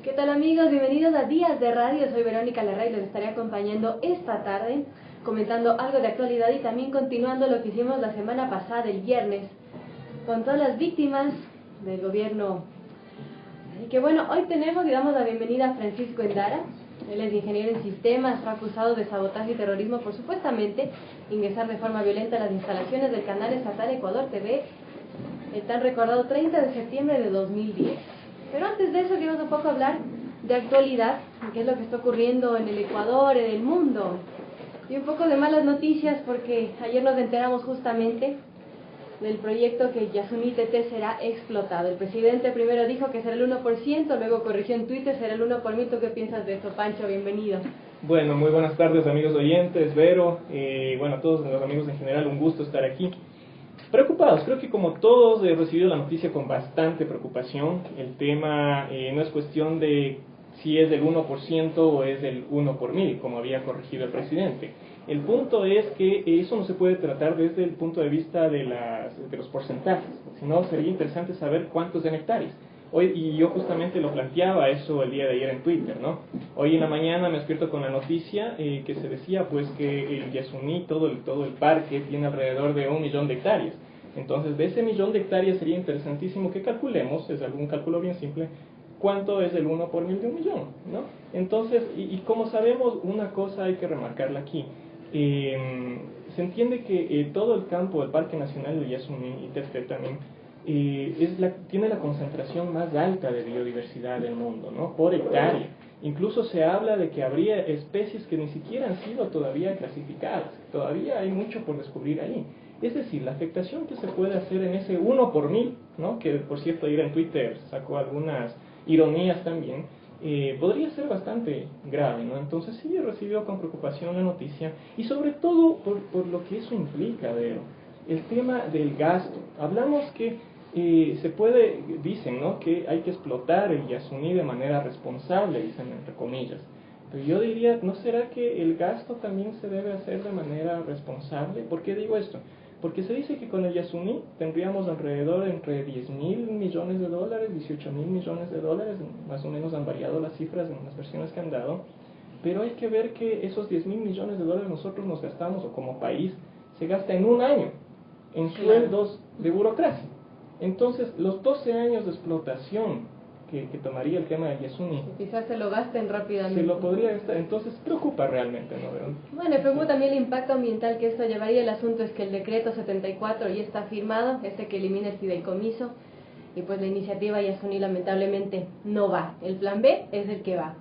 ¿Qué tal amigos? Bienvenidos a Días de Radio, soy Verónica Larra y los estaré acompañando esta tarde, comentando algo de actualidad y también continuando lo que hicimos la semana pasada, el viernes, con todas las víctimas del gobierno. Así que bueno, hoy tenemos y damos la bienvenida a Francisco Endara. Él es ingeniero en sistemas, fue acusado de sabotaje y terrorismo por supuestamente ingresar de forma violenta a las instalaciones del canal estatal Ecuador TV, el tan recordado 30 de septiembre de 2010. Pero antes de eso queremos un poco hablar de actualidad, qué es lo que está ocurriendo en el Ecuador, en el mundo, y un poco de malas noticias porque ayer nos enteramos justamente del proyecto que Yasuní TT será explotado. El presidente primero dijo que será el 1%, luego corrigió en Twitter, será el 1%. ¿Tú qué piensas de esto, Pancho? Bienvenido. Bueno, muy buenas tardes amigos oyentes, Vero, bueno, a todos los amigos en general, un gusto estar aquí. Preocupados, creo que como todos he recibido la noticia con bastante preocupación. El tema no es cuestión de si es del 1% o es del 1 por mil, como había corregido el presidente. El punto es que eso no se puede tratar desde el punto de vista de los porcentajes, sino sería interesante saber cuántos en hectáreas. Hoy, y yo justamente lo planteaba eso el día de ayer en Twitter, ¿no? Hoy en la mañana me despierto con la noticia que se decía pues que el Yasuní, todo el parque, tiene alrededor de 1 millón de hectáreas. Entonces, de ese 1 millón de hectáreas sería interesantísimo que calculemos, es algún cálculo bien simple, cuánto es el 1 por mil de 1 millón, ¿no? Entonces, y como sabemos, una cosa hay que remarcarla aquí. Se entiende que todo el campo del Parque Nacional de Yasuní y Tetfé también tiene la concentración más alta de biodiversidad del mundo, ¿no? Por hectárea. Incluso se habla de que habría especies que ni siquiera han sido todavía clasificadas. Todavía hay mucho por descubrir ahí. Es decir, la afectación que se puede hacer en ese 1 por mil, ¿no? Que por cierto ayer en Twitter sacó algunas ironías también, podría ser bastante grave, ¿no? Entonces sí he recibido con preocupación la noticia y sobre todo por lo que eso implica, el tema del gasto. Hablamos que dicen, ¿no? Que hay que explotar el Yasuní de manera responsable, dicen entre comillas. Pero yo diría, ¿no será que el gasto también se debe hacer de manera responsable? ¿Por qué digo esto? Porque se dice que con el Yasuní tendríamos alrededor entre 10.000 millones de dólares, 18.000 millones de dólares, más o menos han variado las cifras en las versiones que han dado, pero hay que ver que esos 10.000 millones de dólares nosotros nos gastamos, o como país, se gasta en un año, en sueldos de burocracia. Entonces, los 12 años de explotación que tomaría el tema de Yasuní, quizás se lo gasten rápidamente. se lo podría gastar, entonces preocupa realmente, ¿no? Bueno, y preocupa también el impacto ambiental que esto llevaría. El asunto es que el decreto 74 ya está firmado, que elimina el fideicomiso, y pues la iniciativa Yasuní lamentablemente no va. El plan B es el que va.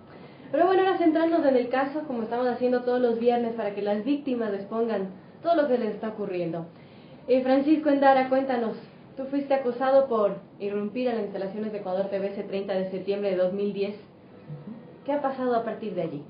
Pero bueno, ahora centrándonos en el caso, como estamos haciendo todos los viernes, para que las víctimas expongan todo lo que les está ocurriendo. Francisco Endara, cuéntanos. Tú fuiste acusado por irrumpir en las instalaciones de Ecuador TV ese 30 de septiembre de 2010. ¿Qué ha pasado a partir de allí?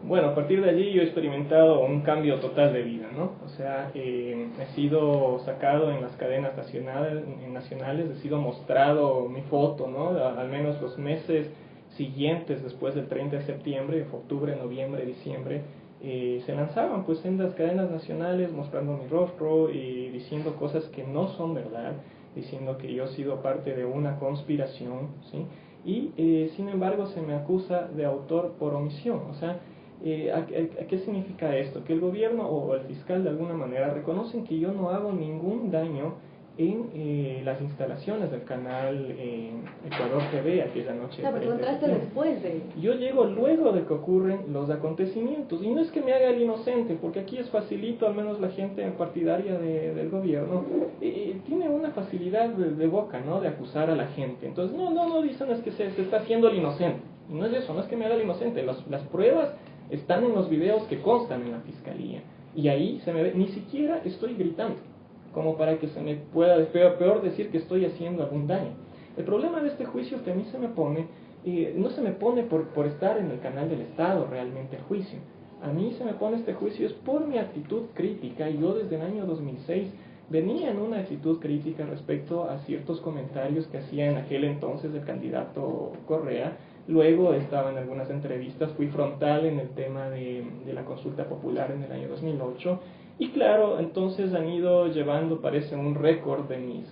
Bueno, a partir de allí yo he experimentado un cambio total de vida, ¿no? O sea, he sido sacado en las cadenas nacionales, he sido mostrado mi foto, ¿no? Al menos los meses siguientes después del 30 de septiembre, octubre, noviembre, diciembre, se lanzaban pues en las cadenas nacionales mostrando mi rostro y diciendo cosas que no son verdad, diciendo que yo he sido parte de una conspiración, ¿sí? Y sin embargo se me acusa de autor por omisión. O sea, ¿a qué significa esto? Que el gobierno o el fiscal de alguna manera reconocen que yo no hago ningún daño en las instalaciones del canal Ecuador TV aquella noche. Pero tú entraste después de... Yo llego luego de que ocurren los acontecimientos, y no es que me haga el inocente, porque aquí es facilito, al menos la gente partidaria del gobierno tiene una facilidad de boca, ¿no? De acusar a la gente. Entonces, no dicen es que se está haciendo el inocente, y no es eso, no es que me haga el inocente, las pruebas están en los videos que constan en la fiscalía, y ahí se me ve, ni siquiera estoy gritando como para que se me pueda, peor decir que estoy haciendo algún daño. El problema de este juicio es que a mí se me pone, no se me pone por estar en el canal del Estado realmente el juicio. A mí se me pone este juicio es por mi actitud crítica, y yo desde el año 2006 venía en una actitud crítica respecto a ciertos comentarios que hacía en aquel entonces el candidato Correa. Luego estaba en algunas entrevistas, fui frontal en el tema de la consulta popular en el año 2008, Y claro, entonces han ido llevando, parece, un récord de mis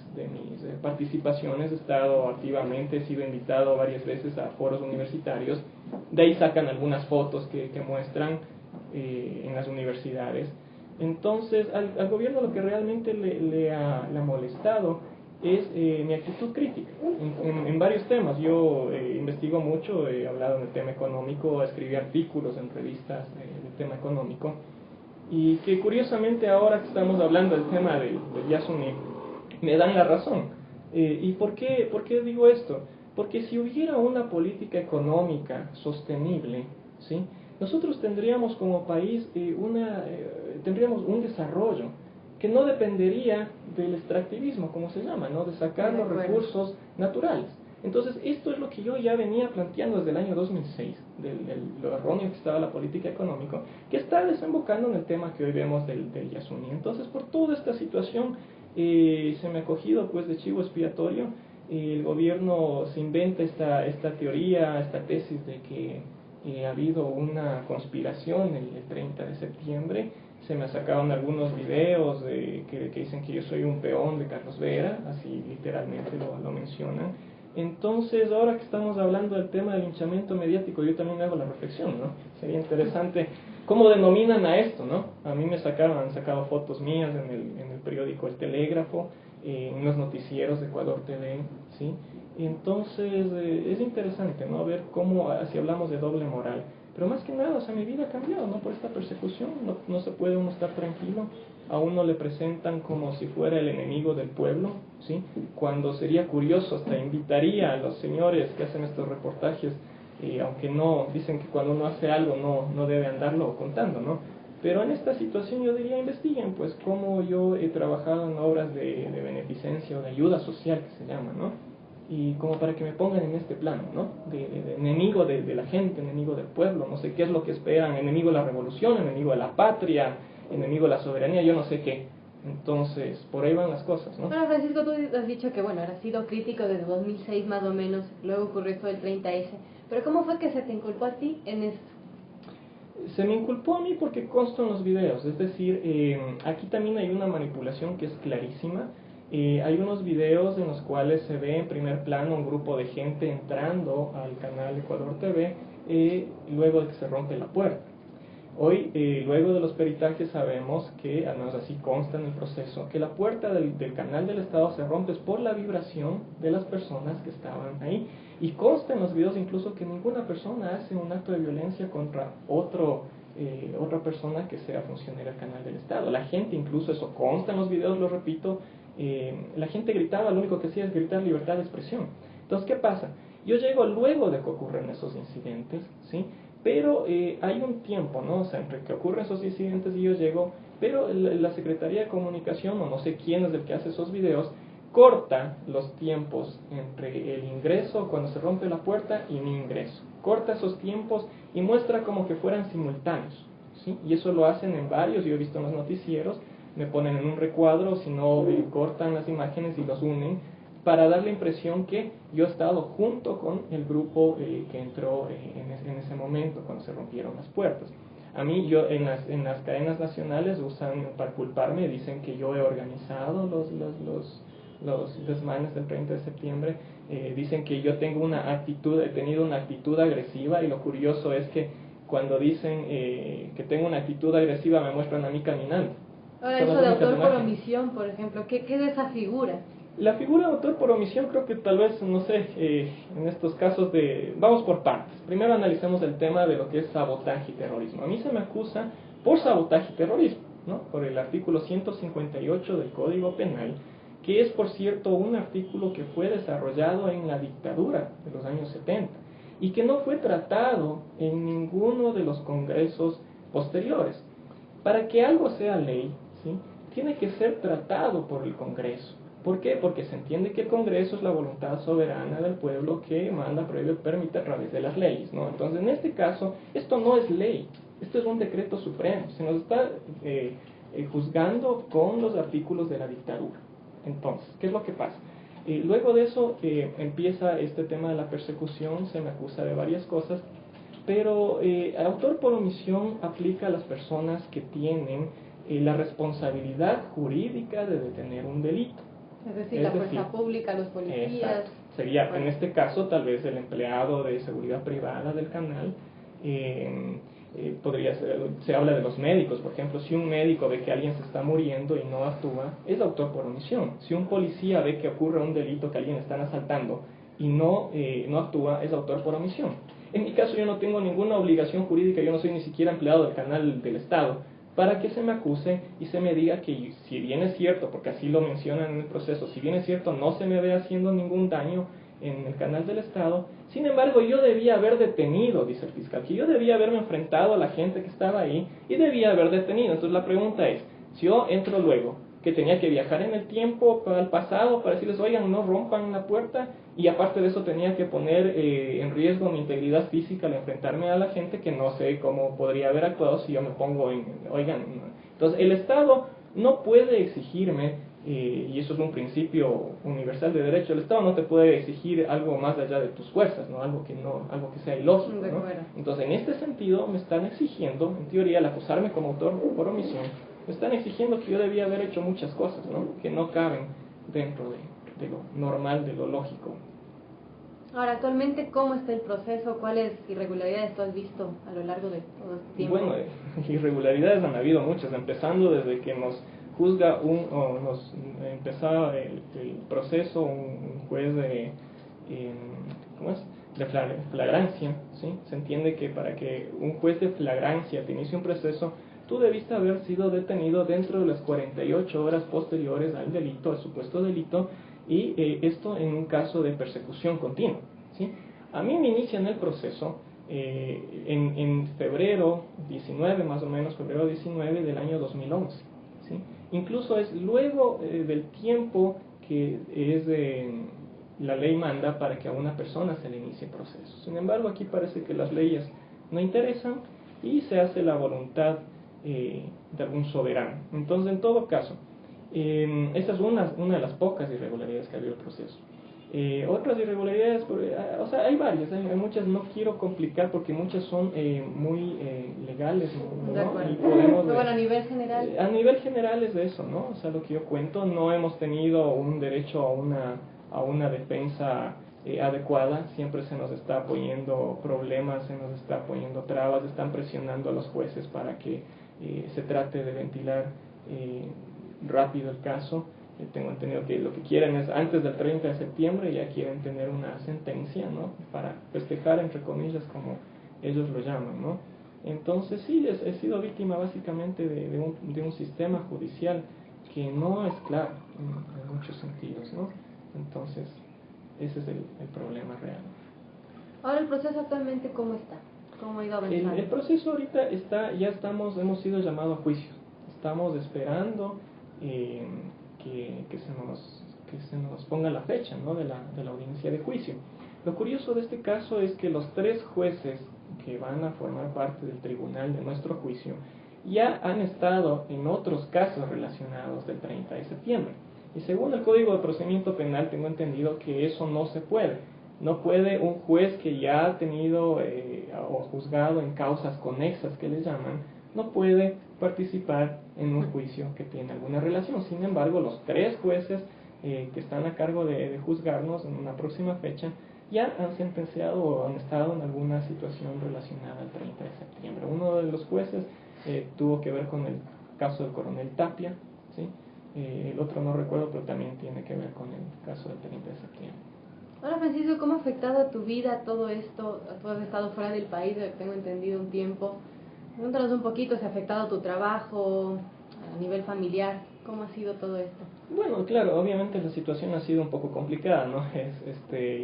participaciones. He estado activamente, he sido invitado varias veces a foros universitarios. De ahí sacan algunas fotos que muestran en las universidades. Entonces, al gobierno lo que realmente le ha molestado es mi actitud crítica en varios temas. Yo investigo mucho, he hablado del tema económico, escribí artículos en revistas del tema económico, y que curiosamente ahora que estamos hablando del tema del Yasuní, me dan la razón. ¿Y por qué digo esto? Porque si hubiera una política económica sostenible, ¿sí?, nosotros tendríamos como país tendríamos un desarrollo que no dependería del extractivismo, como se llama, ¿no?, de sacar los recursos naturales. Entonces, esto es lo que yo ya venía planteando desde el año 2006, lo erróneo que estaba la política económica, que está desembocando en el tema que hoy vemos del Yasuní. Entonces, por toda esta situación, se me ha cogido pues de chivo expiatorio. El gobierno se inventa esta teoría, esta tesis de que ha habido una conspiración el 30 de septiembre. Se me sacaron algunos videos que dicen que yo soy un peón de Carlos Vera, así literalmente lo mencionan. Entonces, ahora que estamos hablando del tema del linchamiento mediático, yo también hago la reflexión, ¿no? Sería interesante cómo denominan a esto, ¿no? A mí han sacado fotos mías en el periódico El Telégrafo, en los noticieros de Ecuador TV, ¿sí? Entonces, es interesante, ¿no?, ver cómo, si hablamos de doble moral. Pero más que nada, o sea, mi vida ha cambiado, ¿no?, por esta persecución. No se puede uno estar tranquilo. A uno le presentan como si fuera el enemigo del pueblo, ¿sí?, cuando sería curioso, hasta invitaría a los señores que hacen estos reportajes, aunque no, dicen que cuando uno hace algo no debe andarlo contando, ¿no? Pero en esta situación yo diría, investiguen, pues, cómo yo he trabajado en obras de beneficencia o de ayuda social, que se llama, ¿no? Y como para que me pongan en este plano, ¿no?, de enemigo de la gente, enemigo del pueblo, no sé qué es lo que esperan, enemigo de la revolución, enemigo de la patria, enemigo de la soberanía, yo no sé qué. Entonces, por ahí van las cosas, ¿no? Bueno, Francisco, tú has dicho que, bueno, has sido crítico desde 2006 más o menos, luego ocurrió esto del 30S, pero ¿cómo fue que se te inculpó a ti en esto? Se me inculpó a mí porque consta en los videos, es decir, aquí también hay una manipulación que es clarísima. Hay unos videos en los cuales se ve en primer plano un grupo de gente entrando al canal Ecuador TV, luego de que se rompe la puerta. Hoy, luego de los peritajes, sabemos que, al menos así consta en el proceso, que la puerta del canal del Estado se rompe por la vibración de las personas que estaban ahí. Y consta en los videos incluso que ninguna persona hace un acto de violencia contra otra persona que sea funcionaria del canal del Estado. La gente, incluso eso consta en los videos, lo repito, la gente gritaba, lo único que hacía es gritar libertad de expresión. Entonces, ¿qué pasa? Yo llego luego de que ocurren esos incidentes, ¿sí? Pero hay un tiempo, ¿no? O sea, entre que ocurren esos incidentes y yo llego, pero la Secretaría de Comunicación, o no sé quién es el que hace esos videos, corta los tiempos entre el ingreso, cuando se rompe la puerta, y mi ingreso. Corta esos tiempos y muestra como que fueran simultáneos, ¿sí? Y eso lo hacen en varios, yo he visto en los noticieros, me ponen en un recuadro, si no, cortan las imágenes y los unen, para dar la impresión que yo he estado junto con el grupo que entró en ese momento, cuando se rompieron las puertas. A mí, en las cadenas nacionales usan para culparme, dicen que yo he organizado los desmanes del 30 de septiembre, dicen que yo he tenido una actitud agresiva, y lo curioso es que cuando dicen que tengo una actitud agresiva me muestran a mí caminando. Ahora, eso de autor por omisión, por ejemplo, ¿qué es esa figura? La figura de autor por omisión, creo que tal vez, no sé, en estos casos vamos por partes. Primero analicemos el tema de lo que es sabotaje y terrorismo. A mí se me acusa por sabotaje y terrorismo, ¿no?, por el artículo 158 del Código Penal, que es, por cierto, un artículo que fue desarrollado en la dictadura de los años 70 y que no fue tratado en ninguno de los congresos posteriores. Para que algo sea ley, ¿sí?, tiene que ser tratado por el Congreso. ¿Por qué? Porque se entiende que el Congreso es la voluntad soberana del pueblo que manda previo permite a través de las leyes, ¿no? Entonces, en este caso, esto no es ley, esto es un decreto supremo, se nos está juzgando con los artículos de la dictadura. Entonces, ¿qué es lo que pasa? Luego de eso empieza este tema de la persecución, se me acusa de varias cosas, pero autor por omisión aplica a las personas que tienen la responsabilidad jurídica de detener un delito. Es decir, la fuerza pública, los policías. Exacto. Sería, en este caso, tal vez el empleado de seguridad privada del canal. Podría ser, se habla de los médicos, por ejemplo, si un médico ve que alguien se está muriendo y no actúa, es autor por omisión. Si un policía ve que ocurre un delito, que alguien están asaltando y no actúa, es autor por omisión. En mi caso yo no tengo ninguna obligación jurídica, yo no soy ni siquiera empleado del canal del Estado, para que se me acuse y se me diga que si bien es cierto, porque así lo mencionan en el proceso, si bien es cierto no se me ve haciendo ningún daño en el canal del Estado, sin embargo yo debía haber detenido, dice el fiscal, que yo debía haberme enfrentado a la gente que estaba ahí y debía haber detenido. Entonces la pregunta es, si yo entro luego, que tenía que viajar en el tiempo para el pasado para decirles, oigan, no rompan la puerta, y aparte de eso tenía que poner en riesgo mi integridad física al enfrentarme a la gente, que no sé cómo podría haber actuado si yo me pongo oigan, no. Entonces el Estado no puede exigirme, y eso es un principio universal de derecho, el Estado no te puede exigir algo más allá de tus fuerzas, ¿no? Algo que sea ilógico, ¿no? Entonces en este sentido me están exigiendo, en teoría, al acusarme como autor por omisión, me están exigiendo que yo debía haber hecho muchas cosas, ¿no? Que no caben dentro de lo normal, de lo lógico. Ahora, actualmente, ¿cómo está el proceso? ¿Cuáles irregularidades tú has visto a lo largo de todo este tiempo? Bueno, irregularidades han habido muchas, empezando desde que nos juzga nos empezaba el proceso un juez de ¿cómo es? De flagrancia, ¿sí? Se entiende que para que un juez de flagrancia te inicie un proceso, tú debiste haber sido detenido dentro de las 48 horas posteriores al delito, al supuesto delito, y esto en un caso de persecución continua, ¿sí? A mí me inician el proceso en febrero 19, más o menos, febrero 19 del año 2011, ¿sí? Incluso es luego del tiempo que la ley manda para que a una persona se le inicie proceso. Sin embargo, aquí parece que las leyes no interesan y se hace la voluntad de algún soberano. Entonces, en todo caso, esa es una de las pocas irregularidades que ha habido el proceso. Otras irregularidades, o sea, hay varias, hay muchas, no quiero complicar porque muchas son muy legales, ¿no? De Y podemos, pero bueno, a nivel general. A nivel general es de eso, ¿no? O sea, lo que yo cuento, no hemos tenido un derecho a una defensa adecuada, siempre se nos está poniendo problemas, se nos está poniendo trabas, están presionando a los jueces para que se trate de ventilar rápido el caso. Tengo entendido que lo que quieren es antes del 30 de septiembre ya quieren tener una sentencia, ¿no? Para festejar, entre comillas, como ellos lo llaman, ¿no? Entonces sí, he sido víctima básicamente de un sistema judicial que no es claro en muchos sentidos, ¿no? Entonces ese es el problema real. Ahora, el proceso actualmente, ¿cómo está? ¿Cómo ha ido avanzando? El proceso ahorita hemos sido llamados a juicio. Estamos esperando que se nos ponga la fecha, ¿no? de la audiencia de juicio. Lo curioso de este caso es que los 3 jueces que van a formar parte del tribunal de nuestro juicio ya han estado en otros casos relacionados del 30 de septiembre. Y según el Código de Procedimiento Penal tengo entendido que eso no se puede. No puede un juez que ya ha tenido o juzgado en causas conexas que les llaman, no puede participar en un juicio que tiene alguna relación. Sin embargo, los 3 jueces que están a cargo de juzgarnos en una próxima fecha ya han sentenciado o han estado en alguna situación relacionada al 30 de septiembre. Uno de los jueces tuvo que ver con el caso del coronel Tapia, ¿sí? El otro no recuerdo, pero también tiene que ver con el caso del 30 de septiembre. Ahora, Francisco, ¿cómo ha afectado a tu vida todo esto? Tú has estado fuera del país, tengo entendido, un tiempo. Cuéntanos un poquito, ¿se ha afectado tu trabajo a nivel familiar? ¿Cómo ha sido todo esto? Bueno, claro, obviamente la situación ha sido un poco complicada, ¿no?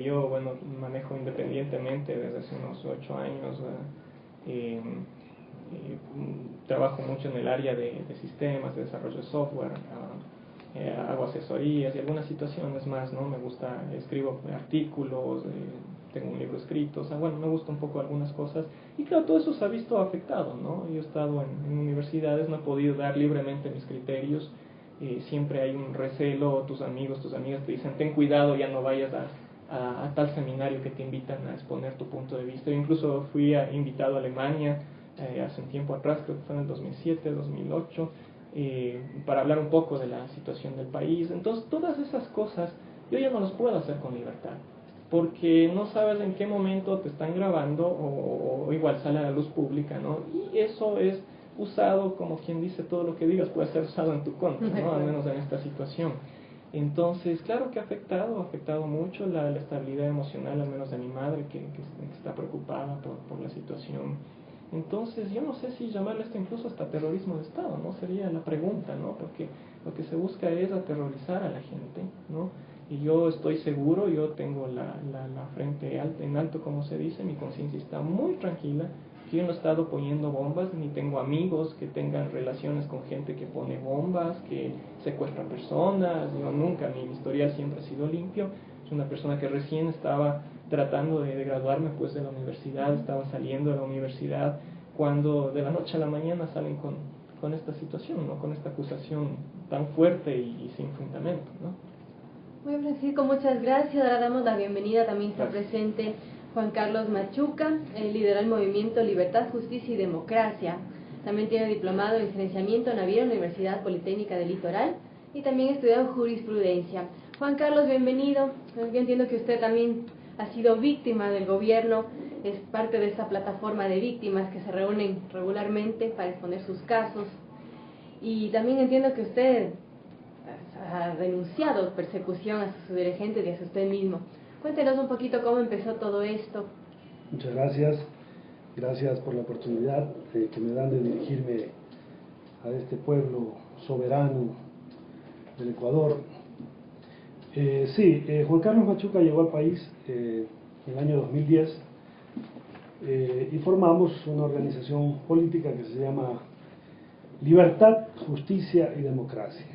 Yo, bueno, manejo independientemente desde hace unos 8 años. Trabajo mucho en el área de sistemas, de desarrollo de software, hago asesorías y algunas situaciones más, ¿no? Me gusta, escribo artículos, tengo un libro escrito, o sea, bueno, me gusta un poco algunas cosas y claro, todo eso se ha visto afectado, ¿no? Yo he estado en universidades, no he podido dar libremente mis criterios, siempre hay un recelo, tus amigos, tus amigas te dicen, ten cuidado, ya no vayas a tal seminario que te invitan a exponer tu punto de vista. Yo incluso fui invitado a Alemania hace un tiempo atrás, creo que fue en el 2007, 2008, para hablar un poco de la situación del país. Entonces, todas esas cosas yo ya no las puedo hacer con libertad, porque no sabes en qué momento te están grabando o igual sale a la luz pública, ¿no? Y eso es usado, como quien dice, todo lo que digas puede ser usado en tu contra, ¿no? Al menos en esta situación. Entonces, claro que ha afectado mucho la estabilidad emocional, al menos de mi madre, que está preocupada por la situación. Entonces, yo no sé si llamarle esto incluso hasta terrorismo de Estado, ¿no? Sería la pregunta, ¿no? Porque lo que se busca es aterrorizar a la gente, ¿no? Y yo estoy seguro, yo tengo la frente en alto, como se dice, mi conciencia está muy tranquila, que yo no he estado poniendo bombas, ni tengo amigos que tengan relaciones con gente que pone bombas, que secuestra personas. Yo nunca, mi historial siempre ha sido limpio. Es una persona que recién estaba tratando de graduarme pues de la universidad, estaba saliendo de la universidad, cuando de la noche a la mañana salen con esta situación, ¿no? Con esta acusación tan fuerte y sin fundamento, ¿no? Muy bien, Francisco, muchas gracias. Ahora damos la bienvenida, también está presente Juan Carlos Machuca, lidera el movimiento Libertad, Justicia y Democracia. También tiene diplomado en licenciamiento en la Universidad Politécnica del Litoral y también estudió jurisprudencia. Juan Carlos, bienvenido. Yo entiendo que usted también ha sido víctima del gobierno, es parte de esta plataforma de víctimas que se reúnen regularmente para exponer sus casos. Y también entiendo que usted ha denunciado persecución a sus dirigentes y a usted mismo. Cuéntenos un poquito cómo empezó todo esto. Muchas gracias. Gracias por la oportunidad que me dan de dirigirme a este pueblo soberano del Ecuador. Juan Carlos Machuca llegó al país en el año 2010 y formamos una organización política que se llama Libertad, Justicia y Democracia.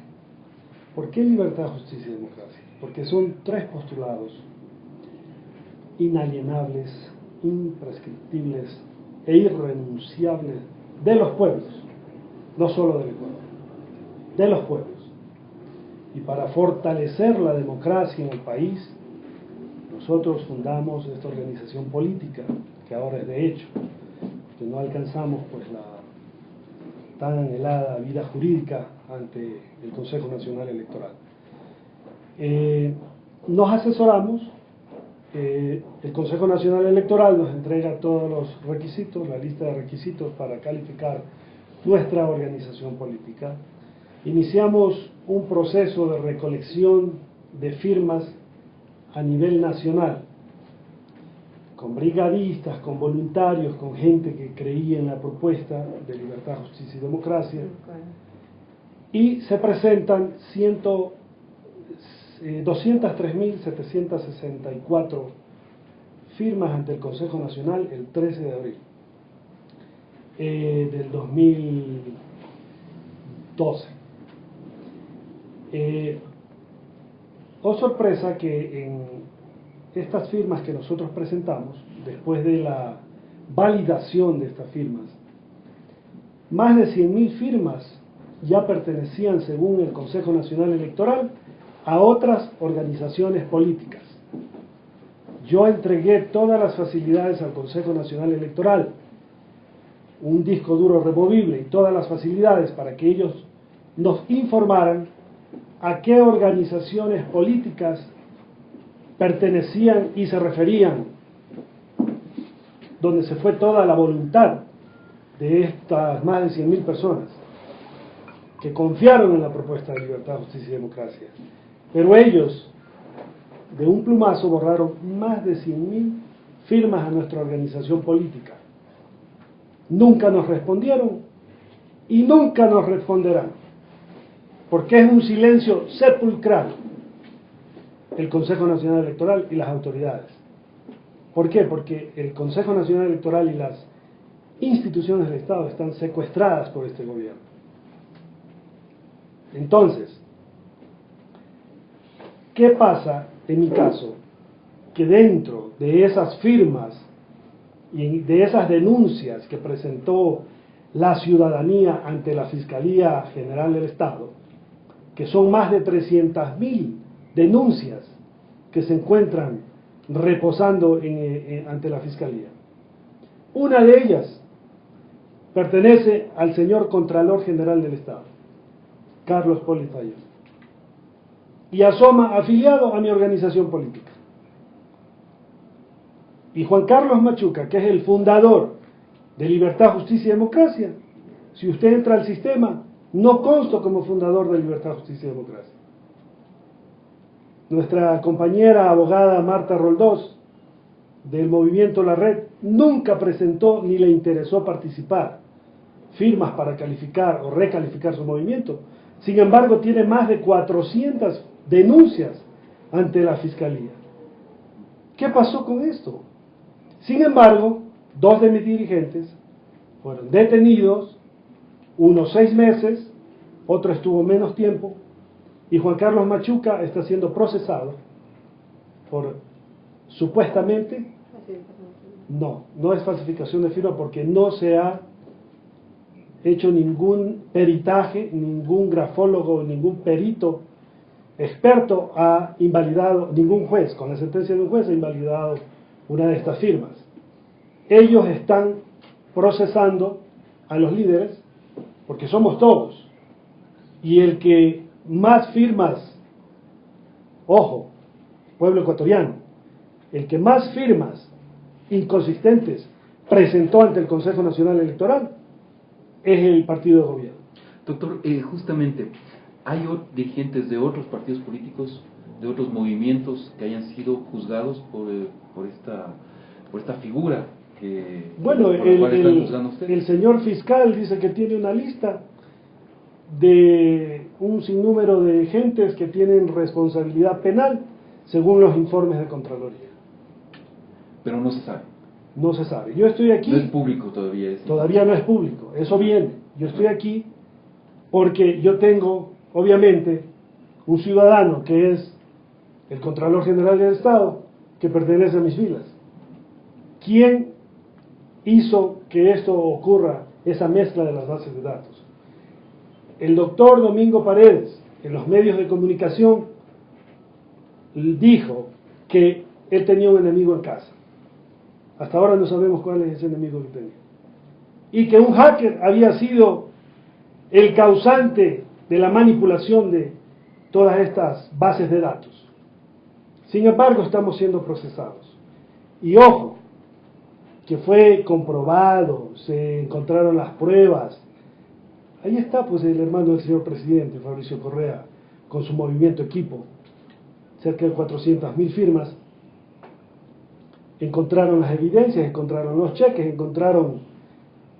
¿Por qué libertad, justicia y democracia? Porque son tres postulados inalienables, imprescriptibles e irrenunciables de los pueblos, no solo del Ecuador, de los pueblos. Y para fortalecer la democracia en el país, nosotros fundamos esta organización política, que ahora es de hecho, que no alcanzamos pues la tan anhelada vida jurídica ante el Consejo Nacional Electoral. Nos asesoramos, el Consejo Nacional Electoral nos entrega todos los requisitos, la lista de requisitos para calificar nuestra organización política. Iniciamos un proceso de recolección de firmas a nivel nacional, con brigadistas, con voluntarios, con gente que creía en la propuesta de libertad, justicia y democracia. Y se presentan 203.764 firmas ante el Consejo Nacional el 13 de abril del 2012. Oh sorpresa que en estas firmas que nosotros presentamos, después de la validación de estas firmas, más de 100.000 firmas ya pertenecían, según el Consejo Nacional Electoral, a otras organizaciones políticas. Yo entregué todas las facilidades al Consejo Nacional Electoral, un disco duro removible y todas las facilidades para que ellos nos informaran a qué organizaciones políticas pertenecían y se referían, donde se fue toda la voluntad de estas más de 100.000 personas que confiaron en la propuesta de libertad, justicia y democracia. Pero ellos, de un plumazo, borraron más de 100.000 firmas a nuestra organización política. Nunca nos respondieron y nunca nos responderán, porque es un silencio sepulcral el Consejo Nacional Electoral y las autoridades. ¿Por qué? Porque el Consejo Nacional Electoral y las instituciones del Estado están secuestradas por este gobierno. Entonces, ¿qué pasa en mi caso? Que dentro de esas firmas y de esas denuncias que presentó la ciudadanía ante la Fiscalía General del Estado, que son más de 300.000 denuncias que se encuentran reposando ante la Fiscalía. Una de ellas pertenece al señor Contralor General del Estado, Carlos Politayo, y asoma afiliado a mi organización política. Y Juan Carlos Machuca, que es el fundador de Libertad, Justicia y Democracia, si usted entra al sistema, no consto como fundador de Libertad, Justicia y Democracia. Nuestra compañera abogada Marta Roldós, del movimiento La Red, nunca presentó ni le interesó participar firmas para calificar o recalificar su movimiento. Sin embargo, tiene más de 400 denuncias ante la Fiscalía. ¿Qué pasó con esto? Sin embargo, 2 de mis dirigentes fueron detenidos, uno 6 meses, otro estuvo menos tiempo, y Juan Carlos Machuca está siendo procesado por, supuestamente, no es falsificación de firma, porque no se ha hecho ningún peritaje, ningún grafólogo, ningún perito experto ha invalidado, ningún juez, con la sentencia de un juez ha invalidado una de estas firmas. Ellos están procesando a los líderes, porque somos todos, y el que más firmas, ojo, pueblo ecuatoriano, el que más firmas inconsistentes presentó ante el Consejo Nacional Electoral es el partido de gobierno. Doctor, justamente, ¿hay dirigentes de otros partidos políticos, de otros movimientos que hayan sido juzgados por esta figura que, bueno, por la cual están juzgando ustedes? El señor fiscal dice que tiene una lista de un sinnúmero de gentes que tienen responsabilidad penal según los informes de Contraloría. Pero no se sabe. No se sabe. Yo estoy aquí. No es público todavía eso. Todavía no es público. Eso viene. Yo estoy aquí porque yo tengo, obviamente, un ciudadano que es el Contralor General del Estado, que pertenece a mis filas. ¿Quién hizo que esto ocurra, esa mezcla de las bases de datos? El doctor Domingo Paredes, en los medios de comunicación, dijo que él tenía un enemigo en casa. Hasta ahora no sabemos cuál es ese enemigo que tenía. Y que un hacker había sido el causante de la manipulación de todas estas bases de datos. Sin embargo, estamos siendo procesados. Y ojo, que fue comprobado, se encontraron las pruebas. Ahí está pues el hermano del señor presidente, Fabricio Correa, con su movimiento Equipo, cerca de 400.000 firmas. Encontraron las evidencias, encontraron los cheques, encontraron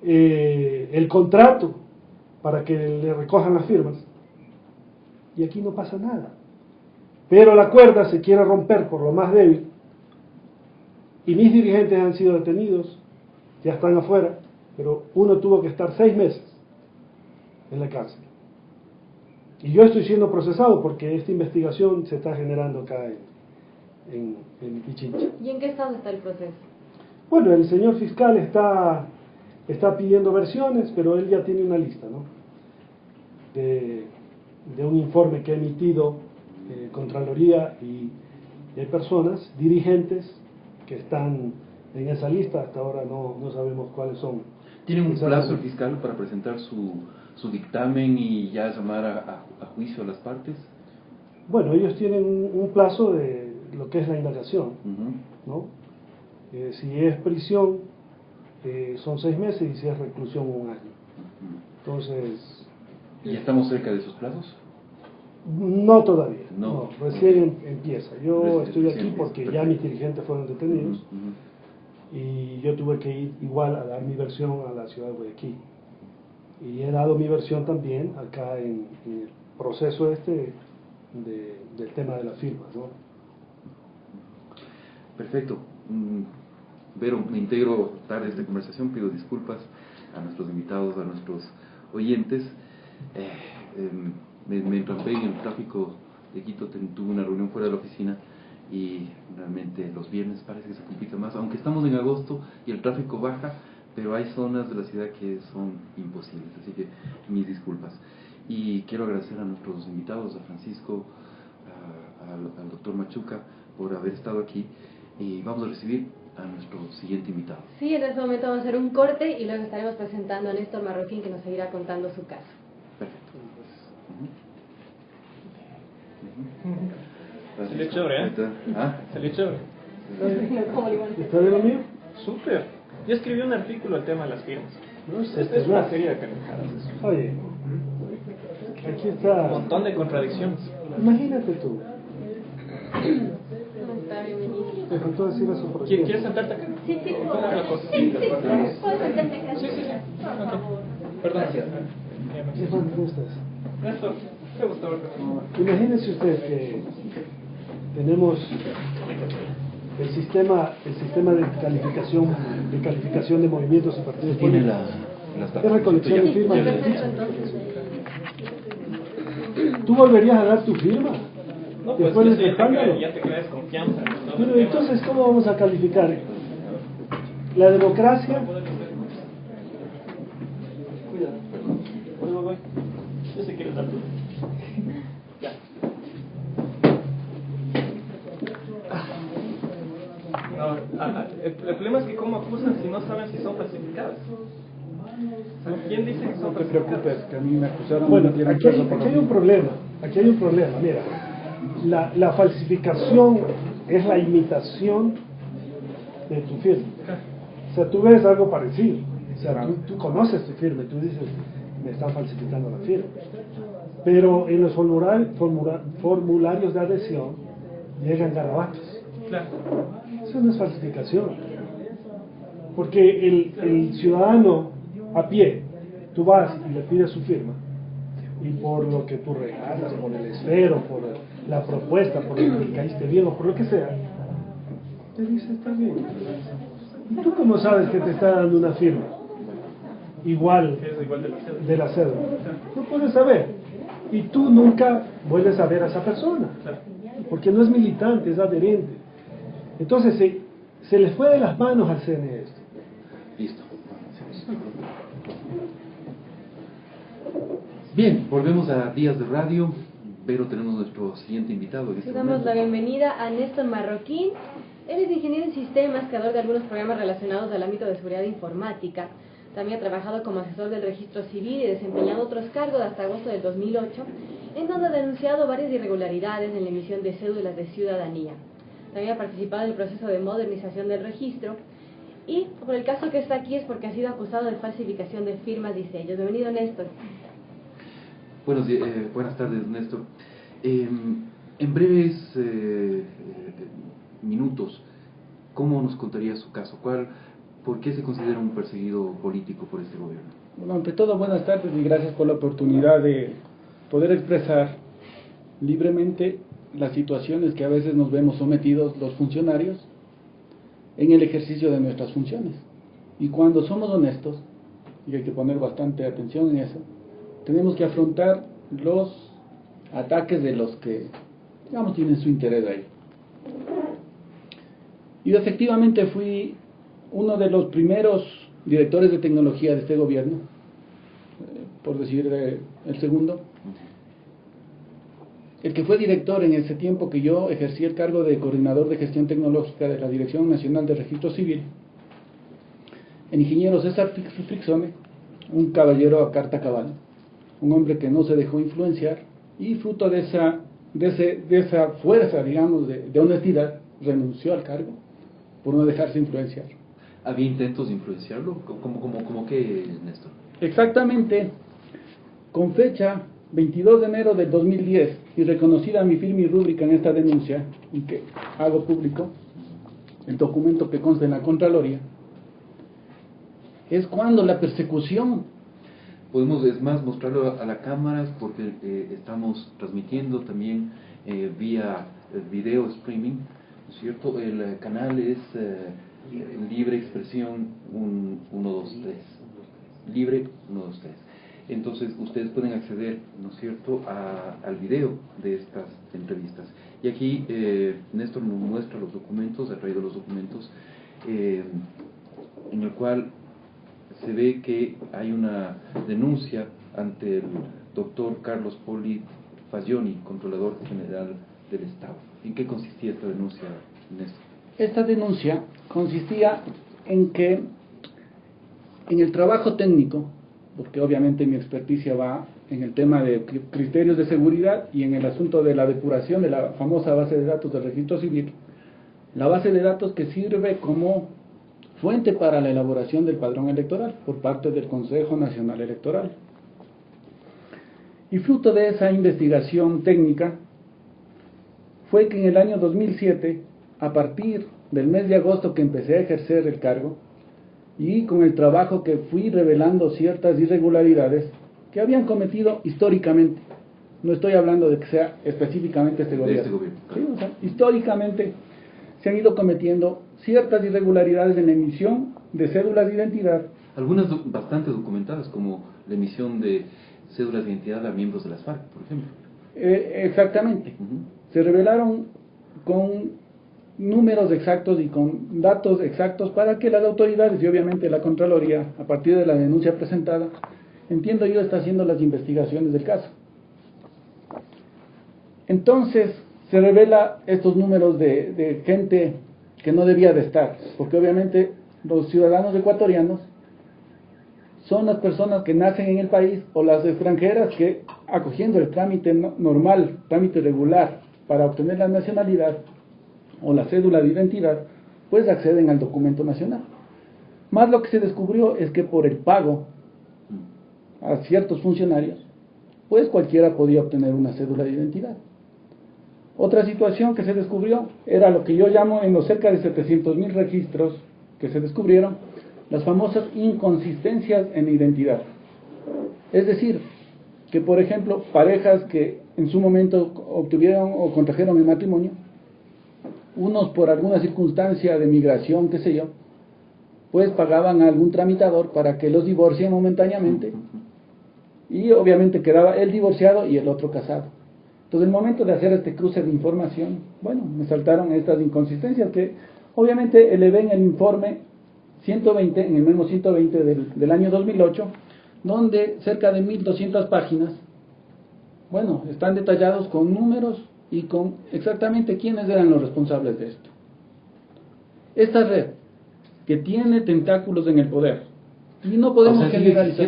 el contrato para que le recojan las firmas. Y aquí no pasa nada. Pero la cuerda se quiere romper por lo más débil. Y mis dirigentes han sido detenidos, ya están afuera, pero uno tuvo que estar 6 meses en la cárcel. Y yo estoy siendo procesado porque esta investigación se está generando acá en Pichincha. ¿Y en qué estado está el proceso? Bueno, el señor fiscal está pidiendo versiones, pero él ya tiene una lista, ¿no? de un informe que ha emitido Contraloría, y hay personas, dirigentes, que están en esa lista. Hasta ahora no sabemos cuáles son. ¿Tiene un plazo el fiscal para presentar su dictamen y ya llamar a juicio a las partes? Bueno, ellos tienen un plazo de lo que es la indagación, ¿no? Si es prisión, son 6 meses, y si es reclusión, 1 año. Entonces... ¿Y ya estamos cerca de esos plazos? No todavía, no recién empieza. Yo estoy aquí recién porque empieza, ya mis dirigentes fueron detenidos, y yo tuve que ir igual a dar mi versión a la ciudad de Guayaquil. Y he dado mi versión también acá en el proceso del tema de las firmas, ¿no? Perfecto. Vero, me integro tarde a esta conversación, pido disculpas a nuestros invitados, a nuestros oyentes. Me entrampé en el tráfico de Quito, tuve una reunión fuera de la oficina, y realmente los viernes parece que se complica más, aunque estamos en agosto y el tráfico baja, pero hay zonas de la ciudad que son imposibles, así que mis disculpas. Y quiero agradecer a nuestros invitados, a Francisco, al doctor Machuca, por haber estado aquí, y vamos a recibir a nuestro siguiente invitado. Sí, en este momento vamos a hacer un corte y luego estaremos presentando a Néstor Marroquín, que nos seguirá contando su caso. Perfecto. Salió chévere, ¿eh? ¿Ah? Salió chévere. ¿Está bien lo mío? Súper. Yo escribí un artículo al tema de las firmas. No sé, Esta es una serie de calendadas. Oye, aquí Un está. montón de contradicciones. Imagínate tú. Está bienvenido. Te faltó decir eso por aquí. ¿Quieres sentarte acá? Sí, sí, ¿Cómo es la cosa? sí, puedo sentarte acá. Sí. Ok. Perdón. Stefan, ¿cómo estás? Néstor, qué gusto verte. Imagínese usted que tenemos el sistema de calificación de movimientos y partidos Tiene políticos. las Es recolección de firmas. Perfecto, entonces. ¿Tú volverías a dar tu firma? No, pues Después de eso este escándalo. ya te creas confianza. Bueno, entonces, ¿cómo vamos a calificar? La democracia. Voy. Yo sé que eres Arturo. Ya. No, el problema es que cómo acusan si no saben si son falsificadas. O sea, ¿quién dice que son No te falsificadas? preocupes, que a mí me acusaron. Bueno, me tienen aquí hay, preso por aquí hay lo un mismo. problema. Aquí hay un problema. Mira, la falsificación es la imitación de tu firma. O sea, tú ves algo parecido. O sea, tú conoces tu firma y tú dices, me están falsificando la firma. Pero en los formularios de adhesión llegan garabatos. Claro. Eso no es falsificación. Porque el ciudadano a pie, tú vas y le pides su firma, y por lo que tú regalas, por el esfero, por la propuesta, por lo que caíste bien o por lo que sea, te dice está bien. ¿Y tú cómo sabes que te está dando una firma igual Que es igual de la cédula. de la cédula? No puedes saber. Y tú nunca vuelves a ver a esa persona, Claro. porque no es militante, es adherente. Entonces se le fue de las manos al CNE esto. Listo. Bien, volvemos a Días de Radio. Pero tenemos nuestro siguiente invitado. En este Sí, damos la momento. bienvenida a Néstor Marroquín. Él es ingeniero en sistemas, creador de algunos programas relacionados al ámbito de seguridad informática. También ha trabajado como asesor del registro civil y desempeñado otros cargos hasta agosto del 2008, en donde ha denunciado varias irregularidades en la emisión de cédulas de ciudadanía. También ha participado en el proceso de modernización del registro. Y por el caso que está aquí es porque ha sido acusado de falsificación de firmas y sellos. Bienvenido, Néstor. Buenas tardes, Néstor. En breves minutos, ¿cómo nos contaría su caso? ¿Por qué se considera un perseguido político por este gobierno? Bueno, ante todo, buenas tardes y gracias por la oportunidad de poder expresar libremente las situaciones que a veces nos vemos sometidos los funcionarios en el ejercicio de nuestras funciones. Y cuando somos honestos, y hay que poner bastante atención en eso, tenemos que afrontar los ataques de los que, digamos, tienen su interés ahí. Y efectivamente fui uno de los primeros directores de tecnología de este gobierno, por decir el segundo, el que fue director en ese tiempo que yo ejercí el cargo de coordinador de gestión tecnológica de la Dirección Nacional de Registro Civil, el ingeniero César Frixone, un caballero a carta cabal, un hombre que no se dejó influenciar y fruto de esa fuerza, digamos, de honestidad, renunció al cargo por no dejarse influenciar. ¿Había intentos de influenciarlo? ¿Cómo qué, Néstor? Exactamente, con fecha 22 de enero del 2010 y reconocida mi firma y rúbrica en esta denuncia, y que hago público el documento que consta en la Contraloría, es cuando la persecución... Podemos, es más, mostrarlo a la cámara porque estamos transmitiendo también vía video streaming, ¿no es cierto? El canal es Libre Expresión 123. Libre 123. Entonces ustedes pueden acceder, ¿no es cierto?, al video de estas entrevistas. Y aquí Néstor nos muestra los documentos, ha traído los documentos, en el cual se ve que hay una denuncia ante el doctor Carlos Poli Fagioni, controlador general del Estado. ¿En qué consistía esta denuncia, Néstor? Esta denuncia consistía en que en el trabajo técnico, porque obviamente mi experticia va en el tema de criterios de seguridad y en el asunto de la depuración de la famosa base de datos del registro civil, la base de datos que sirve como fuente para la elaboración del padrón electoral por parte del Consejo Nacional Electoral. Y fruto de esa investigación técnica fue que en el año 2007, a partir del mes de agosto que empecé a ejercer el cargo, y con el trabajo que fui revelando ciertas irregularidades que habían cometido históricamente, no estoy hablando de que sea específicamente este gobierno, ¿sí? O sea, históricamente se han ido cometiendo ciertas irregularidades en la emisión de cédulas de identidad. Algunas bastante documentadas, como la emisión de cédulas de identidad a miembros de las FARC, por ejemplo. Exactamente. Se revelaron con números exactos y con datos exactos para que las autoridades y obviamente la Contraloría, a partir de la denuncia presentada, entiendo yo, está haciendo las investigaciones del caso. Entonces se revela estos números de gente que no debía de estar, porque obviamente los ciudadanos ecuatorianos son las personas que nacen en el país o las extranjeras que, acogiendo el trámite normal, trámite regular para obtener la nacionalidad o la cédula de identidad, pues acceden al documento nacional. Más lo que se descubrió es que por el pago a ciertos funcionarios, pues cualquiera podía obtener una cédula de identidad. Otra situación que se descubrió era lo que yo llamo, en los cerca de 700.000 registros que se descubrieron, las famosas inconsistencias en identidad. Es decir, que por ejemplo, parejas que en su momento obtuvieron o contrajeron el matrimonio, unos por alguna circunstancia de migración, qué sé yo, pues pagaban a algún tramitador para que los divorcien momentáneamente, y obviamente quedaba el divorciado y el otro casado. Entonces, el momento de hacer este cruce de información, bueno, me saltaron estas inconsistencias que obviamente elevé en el informe 120, en el memo 120 del año 2008, donde cerca de 1.200 páginas, bueno, están detallados con números y con exactamente quiénes eran los responsables de esto. Esta red, que tiene tentáculos en el poder, y no podemos generalizar.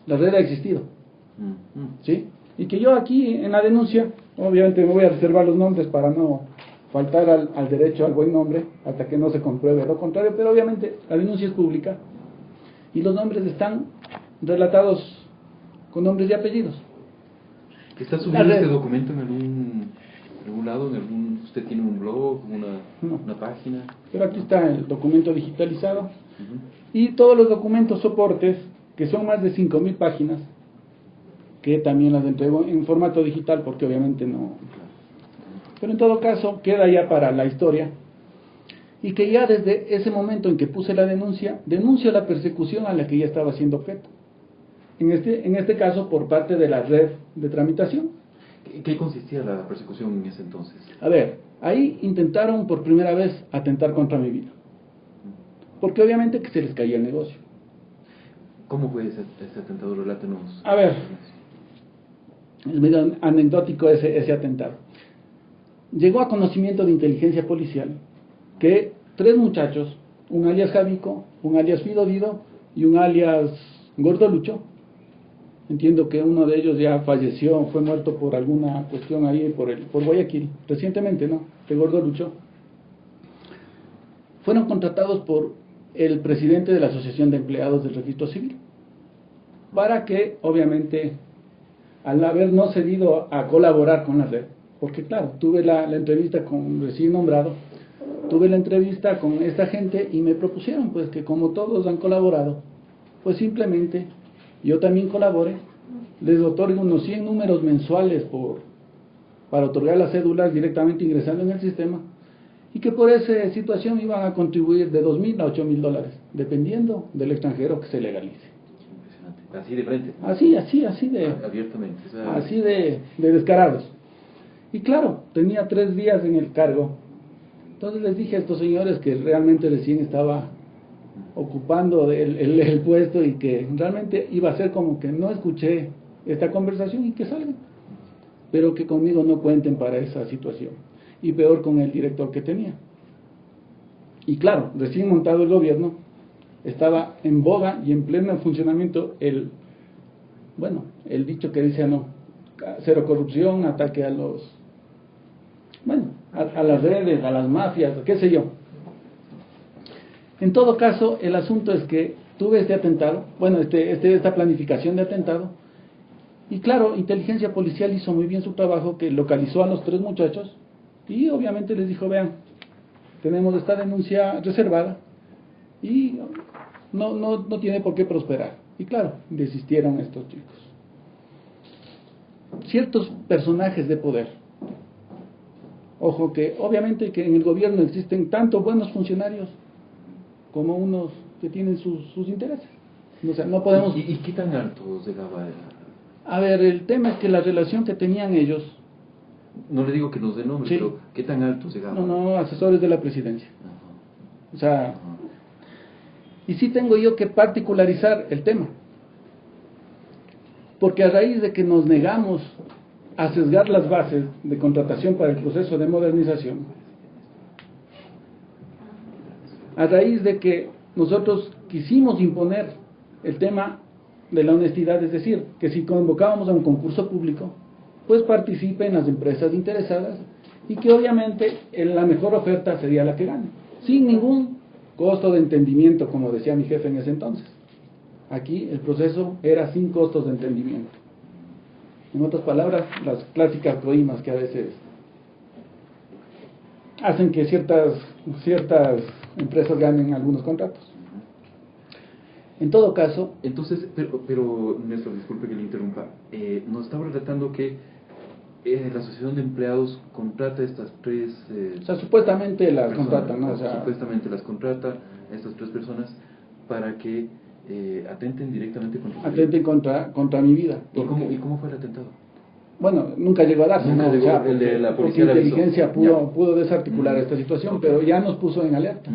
La red ha existido, ¿sí? Y que yo aquí en la denuncia, obviamente me voy a reservar los nombres para no faltar al derecho al buen nombre, hasta que no se compruebe lo contrario, pero obviamente la denuncia es pública, y los nombres están relatados con nombres y apellidos. ¿Está subiendo este documento en algún lado? ¿Usted tiene un blog, una página? Pero aquí está el documento digitalizado, y todos los documentos soportes, que son más de 5.000 páginas, que también las entrego en formato digital, porque obviamente no. Pero en todo caso, queda ya para la historia, y que ya desde ese momento en que puse la denuncia, denuncio la persecución a la que ya estaba siendo objeto. En este caso, por parte de la red de tramitación. ¿Qué consistía la persecución en ese entonces? A ver, ahí intentaron por primera vez atentar contra mi vida, porque obviamente que se les caía el negocio. ¿Cómo fue ese atentado? Relátenos. A ver, es medio anecdótico ese atentado. Llegó a conocimiento de inteligencia policial que 3 muchachos, un alias Javico, un alias Fido Dido y un alias Gordo Lucho, entiendo que uno de ellos ya falleció, fue muerto por alguna cuestión ahí por Guayaquil, recientemente, ¿no? De Gordo Lucho, fueron contratados por el presidente de la Asociación de Empleados del Registro Civil, para que, obviamente, al haber no cedido a colaborar con la red, porque claro, tuve la entrevista con recién nombrado, tuve la entrevista con esta gente y me propusieron pues que como todos han colaborado, pues simplemente yo también colabore, les otorgo unos 100 números mensuales para otorgar las cédulas directamente ingresando en el sistema, y que por esa situación iban a contribuir de $2.000 a $8.000, dependiendo del extranjero que se legalice. Impresionante. Así de frente. Así de abiertamente. O sea, así de descarados. Y claro, tenía 3 días en el cargo. Entonces les dije a estos señores que realmente recién estaba ocupando el puesto y que realmente iba a ser como que no escuché esta conversación y que salgan, pero que conmigo no cuenten para esa situación, y peor con el director que tenía. Y claro, recién montado el gobierno, estaba en boga y en pleno funcionamiento el bueno, el dicho que dice, no, cero corrupción, ataque a los, bueno, a las redes, a las mafias, qué sé yo. En todo caso, el asunto es que tuve este atentado, bueno, esta planificación de atentado, y claro, inteligencia policial hizo muy bien su trabajo, que localizó a los 3 muchachos, y obviamente les dijo, vean, tenemos esta denuncia reservada, y no tiene por qué prosperar. Y claro, desistieron estos chicos. Ciertos personajes de poder, ojo que obviamente que en el gobierno existen tanto buenos funcionarios como unos que tienen sus intereses. O sea, no podemos... ¿Y qué tan alto llegaba? A ver, el tema es que la relación que tenían ellos... No le digo que nos dé nombre, sí, pero ¿qué tan alto llegaba? No, asesores de la presidencia. Ajá. O sea, Ajá. y sí tengo yo que particularizar el tema. Porque a raíz de que nos negamos a sesgar las bases de contratación para el proceso de modernización, a raíz de que nosotros quisimos imponer el tema de la honestidad, es decir, que si convocábamos a un concurso público, pues participen las empresas interesadas y que obviamente la mejor oferta sería la que gane, sin ningún costo de entendimiento, como decía mi jefe en ese entonces. Aquí el proceso era sin costos de entendimiento. En otras palabras, las clásicas coimas que a veces hacen que ciertas empresas ganen algunos contratos. En todo caso... Entonces, pero Néstor, disculpe que le interrumpa, nos estaba relatando que la Asociación de Empleados contrata estas 3... o sea, supuestamente las personas, contratan, ¿no? O sea, supuestamente las contrata a estas 3 personas para que atenten directamente contra su atenten contra mi vida. ¿Y cómo fue el atentado? Bueno, nunca llegó a darse, Nunca ¿no? llegó, O sea, el de la porque policía le avisó. inteligencia pudo desarticular esta situación, pero ya nos puso en alerta.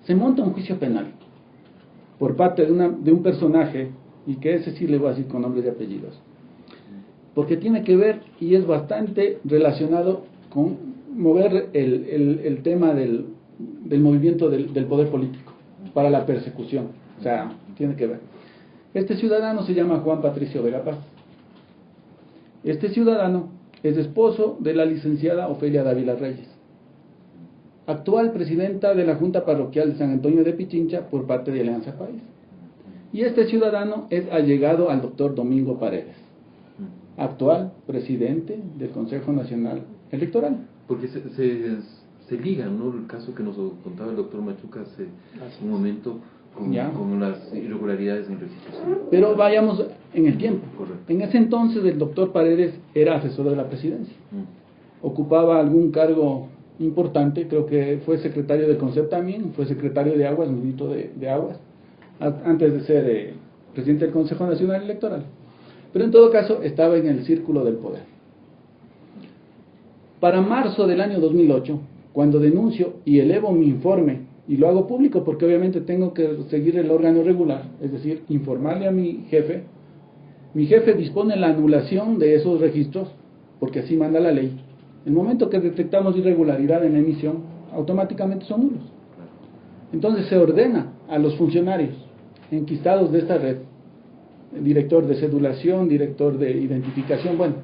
Se monta un juicio penal por parte de un personaje, y que ese sí le voy a decir con nombres y apellidos, porque tiene que ver y es bastante relacionado con mover el tema del movimiento del poder político para la persecución. O sea, tiene que ver. Este ciudadano se llama Juan Patricio Vega Paz. Este ciudadano es esposo de la licenciada Ofelia Dávila Reyes, actual presidenta de la Junta Parroquial de San Antonio de Pichincha por parte de Alianza País. Y este ciudadano es allegado al doctor Domingo Paredes, actual presidente del Consejo Nacional Electoral. Porque se ligan, ¿no? El caso que nos contaba el doctor Machuca hace un momento con las irregularidades en restitución. Pero vayamos en el tiempo. Correcto. En ese entonces el doctor Paredes era asesor de la presidencia. Ocupaba algún cargo importante, creo que fue secretario de CONCEP también, fue secretario de Aguas, ministro de Aguas, antes de ser presidente del Consejo Nacional Electoral. Pero en todo caso estaba en el círculo del poder. Para marzo del año 2008, cuando denuncio y elevo mi informe, y lo hago público porque obviamente tengo que seguir el órgano regular, es decir, informarle a mi jefe dispone la anulación de esos registros, porque así manda la ley. El momento que detectamos irregularidad en la emisión, automáticamente son nulos. Entonces se ordena a los funcionarios enquistados de esta red, director de cedulación, director de identificación, bueno,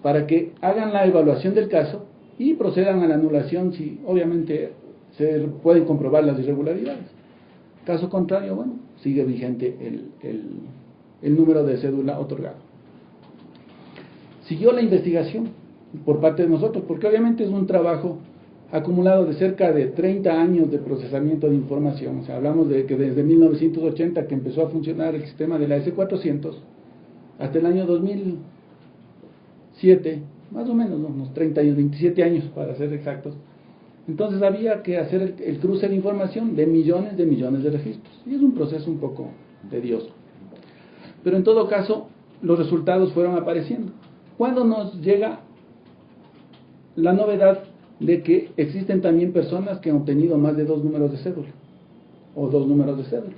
para que hagan la evaluación del caso y procedan a la anulación si obviamente se pueden comprobar las irregularidades. Caso contrario, bueno, sigue vigente el número de cédula otorgado. Siguió la investigación por parte de nosotros, porque obviamente es un trabajo acumulado de cerca de 30 años de procesamiento de información. O sea, hablamos de que desde 1980 que empezó a funcionar el sistema de la S400 hasta el año 2007, más o menos, ¿no? Unos 30 años, 27 años para ser exactos. Entonces había que hacer el cruce de información de millones de registros, y es un proceso un poco tedioso. Pero en todo caso, los resultados fueron apareciendo. Cuando nos llega la novedad de que existen también personas que han obtenido más de 2 números de cédula, o 2 números de cédula,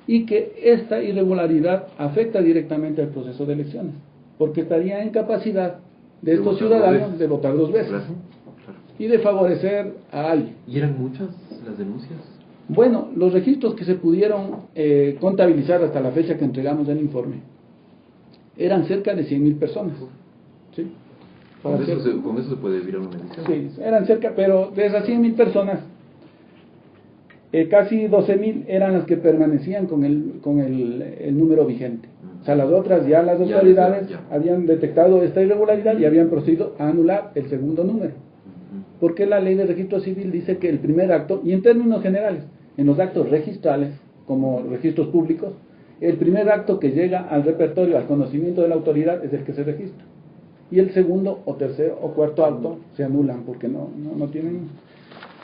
y que esta irregularidad afecta directamente al proceso de elecciones, porque estaría en capacidad de estos ciudadanos de votar 2 veces. Claro. Y de favorecer a alguien. ¿Y eran muchas las denuncias? Bueno, los registros que se pudieron contabilizar hasta la fecha que entregamos el informe eran cerca de 100.000 personas. ¿Sí? Con eso se puede virar una edición. Sí, eran cerca, pero de esas 100.000 personas, casi 12.000 eran las que permanecían con el número vigente. O sea, las otras ya las autoridades habían detectado esta irregularidad y habían procedido a anular el segundo número. Porque la ley de registro civil dice que el primer acto, y en términos generales, en los actos registrales, como registros públicos, el primer acto que llega al repertorio, al conocimiento de la autoridad, es el que se registra. Y el segundo, o tercer, o cuarto acto se anulan porque no tienen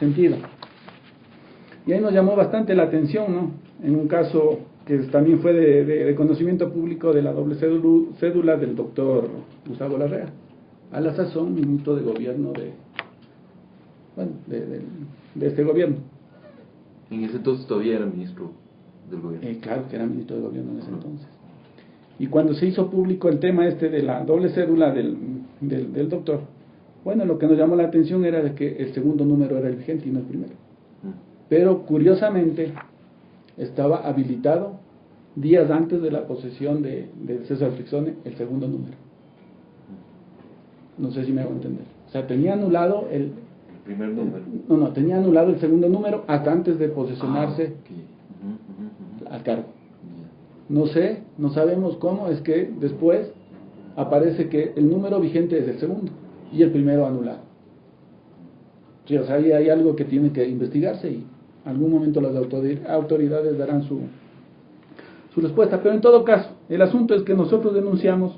sentido. Y ahí nos llamó bastante la atención, ¿no? En un caso que también fue de conocimiento público de la doble cédula del doctor Gustavo Larrea, a la sazón ministro de gobierno de este gobierno. En ese entonces todavía era ministro del gobierno. Claro que era ministro de gobierno en ese entonces. Y cuando se hizo público el tema de la doble cédula del doctor, bueno, lo que nos llamó la atención era de que el segundo número era el vigente y no el primero. Pero curiosamente estaba habilitado días antes de la posesión de César Frixone el segundo número. No sé si me hago entender. O sea, tenía anulado el primer número. No, tenía anulado el segundo número hasta antes de posesionarse al cargo. No sé, no sabemos cómo es que después aparece que el número vigente es el segundo y el primero anulado. Sí, o sea, ahí hay algo que tiene que investigarse y en algún momento las autoridades darán su respuesta. Pero en todo caso, el asunto es que nosotros denunciamos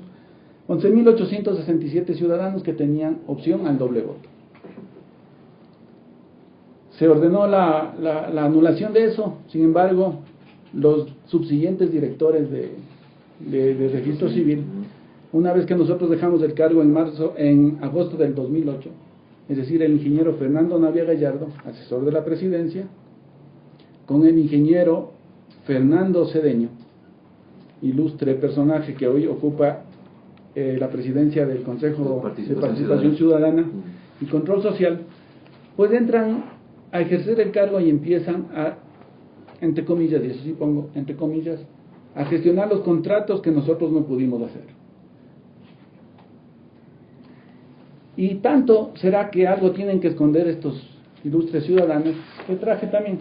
11.867 ciudadanos que tenían opción al doble voto. Se ordenó la anulación de eso, sin embargo, los subsiguientes directores de registro civil, una vez que nosotros dejamos el cargo en agosto del 2008, es decir, el ingeniero Fernando Navia Gallardo, asesor de la presidencia, con el ingeniero Fernando Cedeño, ilustre personaje que hoy ocupa la presidencia del Consejo de Participación Ciudadana y Control Social, pues entran a ejercer el cargo y empiezan a, entre comillas, y eso sí pongo entre comillas, a gestionar los contratos que nosotros no pudimos hacer. Y tanto será que algo tienen que esconder estos ilustres ciudadanos, que traje también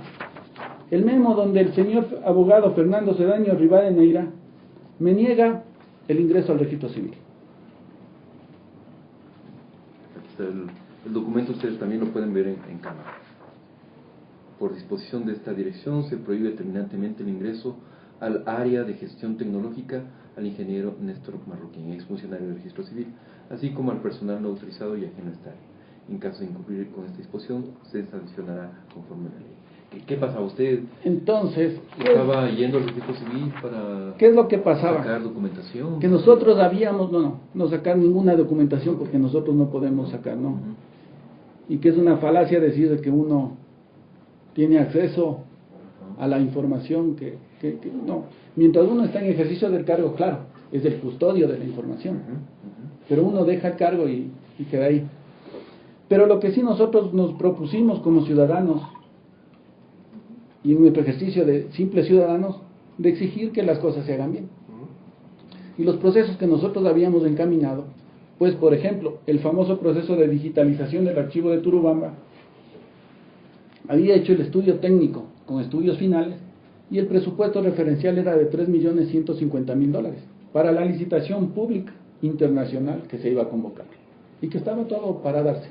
el memo donde el señor abogado Fernando Cedeño Rivadeneira me niega el ingreso al registro civil. Aquí está el documento, ustedes también lo pueden ver en cámara. Por disposición de esta dirección se prohíbe terminantemente el ingreso al área de gestión tecnológica al ingeniero Néstor Marroquín, exfuncionario del registro civil, así como al personal no autorizado y ajeno a esta área. En caso de incumplir con esta disposición, se sancionará conforme a la ley. ¿Qué pasaba? ¿Usted entonces estaba yendo al registro civil para qué es lo que pasaba? Sacar documentación? Que nosotros habíamos, no sacar ninguna documentación porque nosotros no podemos sacar, ¿no? Y que es una falacia decir que uno tiene acceso a la información que no. Mientras uno está en ejercicio del cargo, claro, es el custodio de la información. Pero uno deja el cargo y queda ahí. Pero lo que sí nosotros nos propusimos como ciudadanos, y en nuestro ejercicio de simples ciudadanos, de exigir que las cosas se hagan bien. Y los procesos que nosotros habíamos encaminado, pues por ejemplo, el famoso proceso de digitalización del archivo de Turubamba, había hecho el estudio técnico con estudios finales y el presupuesto referencial era de $3.150.000 para la licitación pública internacional que se iba a convocar y que estaba todo para darse.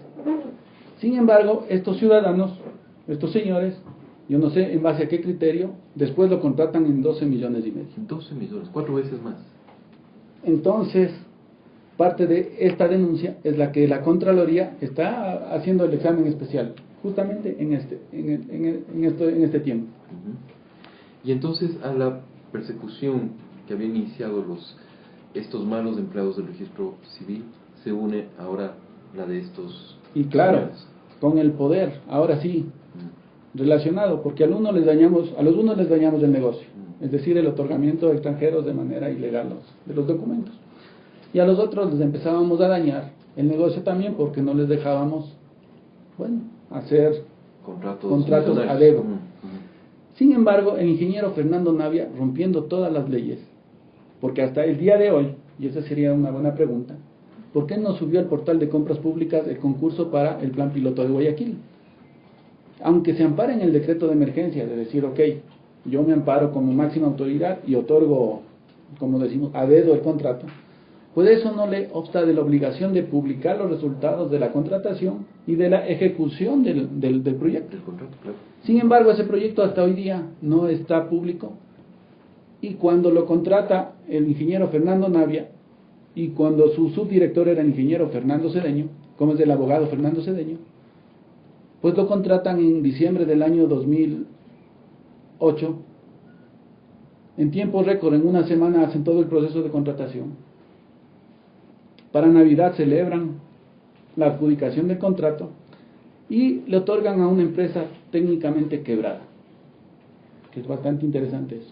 Sin embargo, estos ciudadanos, estos señores, yo no sé en base a qué criterio, después lo contratan en 12,5 millones. 12 millones, 4 veces más. Entonces, parte de esta denuncia es la que la Contraloría está haciendo el examen especial, justamente en este tiempo. Y entonces a la persecución que habían iniciado estos malos empleados del registro civil, se une ahora la de estos y claro, señores. Con el poder, ahora sí, relacionado, porque a los unos les dañamos el negocio, es decir, el otorgamiento de extranjeros de manera ilegal de los documentos, y a los otros les empezábamos a dañar el negocio también porque no les dejábamos, hacer contratos a dedo. Sin embargo, el ingeniero Fernando Navia, rompiendo todas las leyes, porque hasta el día de hoy y esa sería una buena pregunta, ¿por qué no subió al portal de compras públicas el concurso para el plan piloto de Guayaquil? Aunque se ampare en el decreto de emergencia, de decir, ok, yo me amparo como máxima autoridad y otorgo, como decimos, a dedo el contrato, pues eso no le obsta de la obligación de publicar los resultados de la contratación y de la ejecución del proyecto. Del contrato, claro. Sin embargo, ese proyecto hasta hoy día no está público, y cuando lo contrata el ingeniero Fernando Navia, y cuando su subdirector era el ingeniero Fernando Cedeño, como es el abogado Fernando Cedeño, pues lo contratan en diciembre del año 2008, en tiempo récord, en una semana hacen todo el proceso de contratación. Para Navidad celebran la adjudicación del contrato y le otorgan a una empresa técnicamente quebrada, que es bastante interesante eso.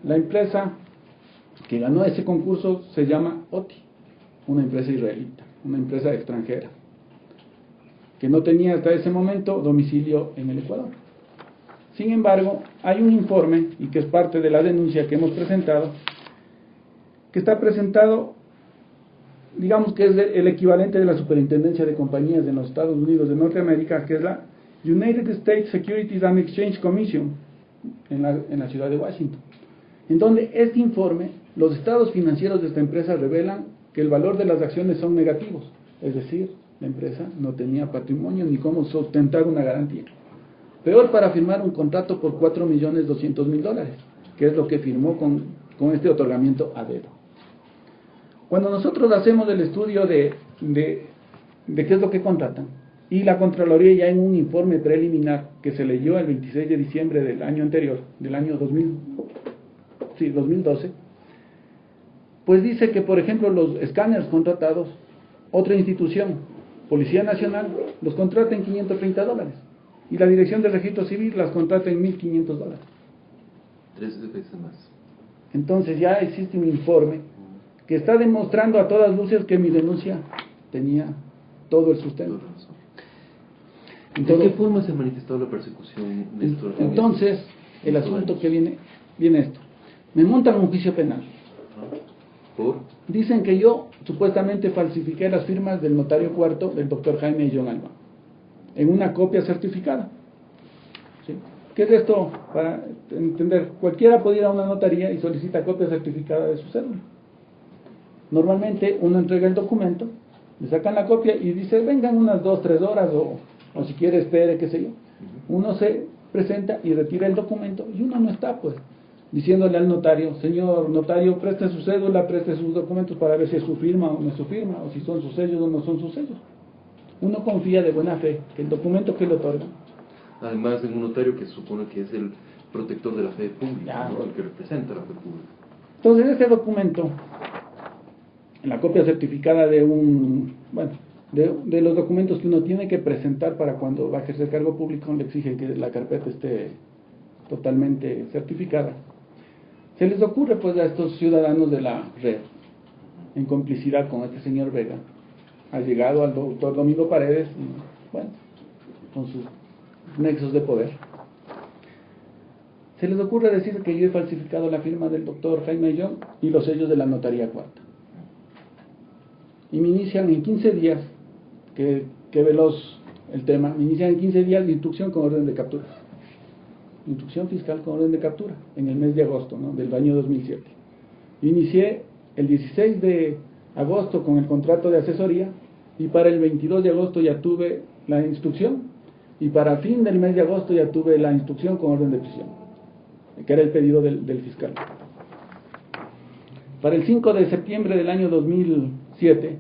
La empresa que ganó ese concurso se llama OTI, una empresa israelita, una empresa extranjera, que no tenía hasta ese momento domicilio en el Ecuador. Sin embargo, hay un informe, y que es parte de la denuncia que hemos presentado, que está presentado, digamos que es el equivalente de la Superintendencia de Compañías en los Estados Unidos de Norteamérica, que es la United States Securities and Exchange Commission, en la ciudad de Washington, en donde este informe, los estados financieros de esta empresa revelan que el valor de las acciones son negativos, es decir, la empresa no tenía patrimonio ni cómo sustentar una garantía. Peor para firmar un contrato por $4.200.000, que es lo que firmó con este otorgamiento a dedo. Cuando nosotros hacemos el estudio de qué es lo que contratan, y la Contraloría ya en un informe preliminar que se leyó el 26 de diciembre del año anterior, del año 2012, pues dice que, por ejemplo, los escáneres contratados, otra institución, Policía Nacional, los contrata en $530, y la Dirección de Registro Civil las contrata en $1.500. 3 veces más. Entonces ya existe un informe que está demostrando a todas luces que mi denuncia tenía todo el sustento. ¿De qué forma se ha manifestado la persecución, Néstor? Entonces, el asunto que viene esto. Me montan un juicio penal. ¿Por? Dicen que yo supuestamente falsifiqué las firmas del notario cuarto del doctor Jaime John Alba en una copia certificada. ¿Sí? ¿Qué es esto? Para entender, cualquiera puede ir a una notaría y solicita copia certificada de su cédula. Normalmente uno entrega el documento, le sacan la copia y dice, vengan unas 2-3 horas o si quiere espere, qué sé yo. Uno se presenta y retira el documento y uno no está, pues, diciéndole al notario, señor notario, preste su cédula, preste sus documentos para ver si es su firma o no es su firma, o si son sus sellos o no son sus sellos. Uno confía de buena fe que el documento que le otorgan. Además, en un notario que se supone que es el protector de la fe pública, ¿no? El que representa la fe pública. Entonces, este documento, en la copia certificada de los documentos que uno tiene que presentar para cuando va a ejercer cargo público, le exigen que la carpeta esté totalmente certificada. Se les ocurre, pues, a estos ciudadanos de la red, en complicidad con este señor Vega, ha llegado al doctor Domingo Paredes, y, bueno, con sus nexos de poder, se les ocurre decir que yo he falsificado la firma del doctor Jaime Young y los sellos de la notaría cuarta. Y me inician en 15 días, que veloz el tema, me inician en 15 días de instrucción con orden de captura. Instrucción fiscal con orden de captura, en el mes de agosto, ¿no?, del año 2007. Yo inicié el 16 de agosto con el contrato de asesoría, y para el 22 de agosto ya tuve la instrucción, y para fin del mes de agosto ya tuve la instrucción con orden de prisión, que era el pedido del fiscal. Para el 5 de septiembre del año 2007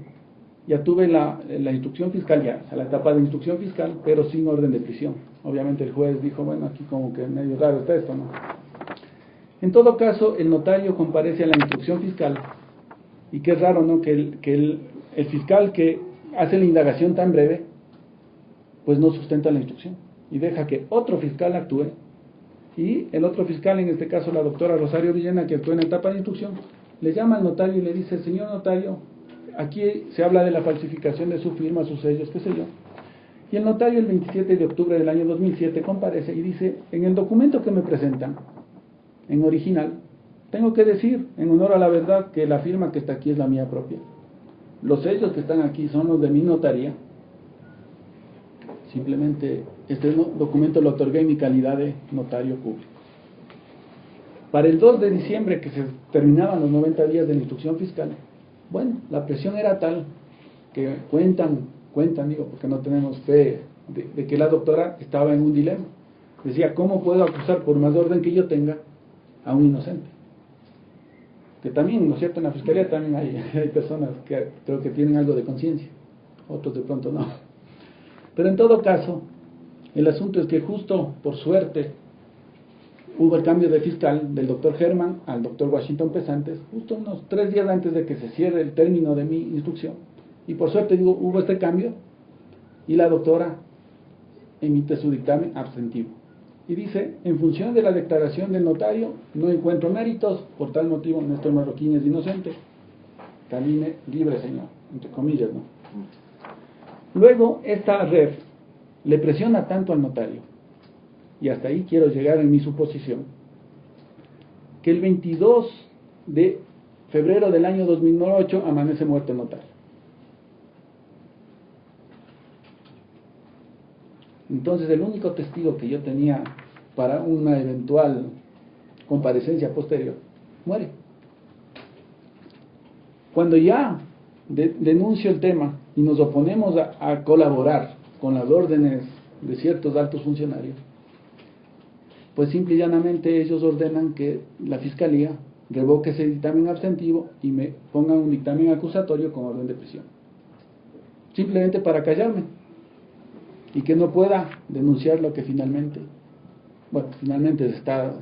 ya tuve la instrucción fiscal, ya, a la etapa de instrucción fiscal, pero sin orden de prisión. Obviamente el juez dijo, bueno, aquí como que medio raro está esto, ¿no? En todo caso, el notario comparece a la instrucción fiscal, y qué raro, ¿no?, que el fiscal que hace la indagación tan breve, pues no sustenta la instrucción, y deja que otro fiscal actúe, y el otro fiscal, en este caso la doctora Rosario Villena, que actuó en la etapa de instrucción, le llama al notario y le dice, señor notario, aquí se habla de la falsificación de su firma, sus sellos, qué sé yo. Y el notario el 27 de octubre del año 2007 comparece y dice, en el documento que me presentan, en original, tengo que decir, en honor a la verdad, que la firma que está aquí es la mía propia. Los sellos que están aquí son los de mi notaría. Simplemente este documento lo otorgué en mi calidad de notario público. Para el 2 de diciembre, que se terminaban los 90 días de la instrucción fiscal, bueno, la presión era tal que cuentan, digo, porque no tenemos fe de que la doctora estaba en un dilema. Decía, ¿cómo puedo acusar por más orden que yo tenga a un inocente? Que también, ¿no es cierto?, en la fiscalía también hay personas que creo que tienen algo de conciencia, otros de pronto no. Pero en todo caso, el asunto es que justo por suerte hubo el cambio de fiscal del doctor Germán al doctor Washington Pesantes, justo unos 3 días antes de que se cierre el término de mi instrucción. Y por suerte, digo, hubo este cambio y la doctora emite su dictamen abstentivo. Y dice, en función de la declaración del notario, no encuentro méritos, por tal motivo Néstor Marroquín es inocente, camine libre, señor, entre comillas, ¿no? Luego, esta red le presiona tanto al notario, y hasta ahí quiero llegar en mi suposición, que el 22 de febrero del año 2008 amanece muerto el notario. Entonces el único testigo que yo tenía para una eventual comparecencia posterior muere. Cuando ya denuncio el tema y nos oponemos a colaborar con las órdenes de ciertos altos funcionarios, pues simple y llanamente ellos ordenan que la fiscalía revoque ese dictamen abstentivo y me pongan un dictamen acusatorio con orden de prisión, simplemente para callarme y que no pueda denunciar lo que finalmente se está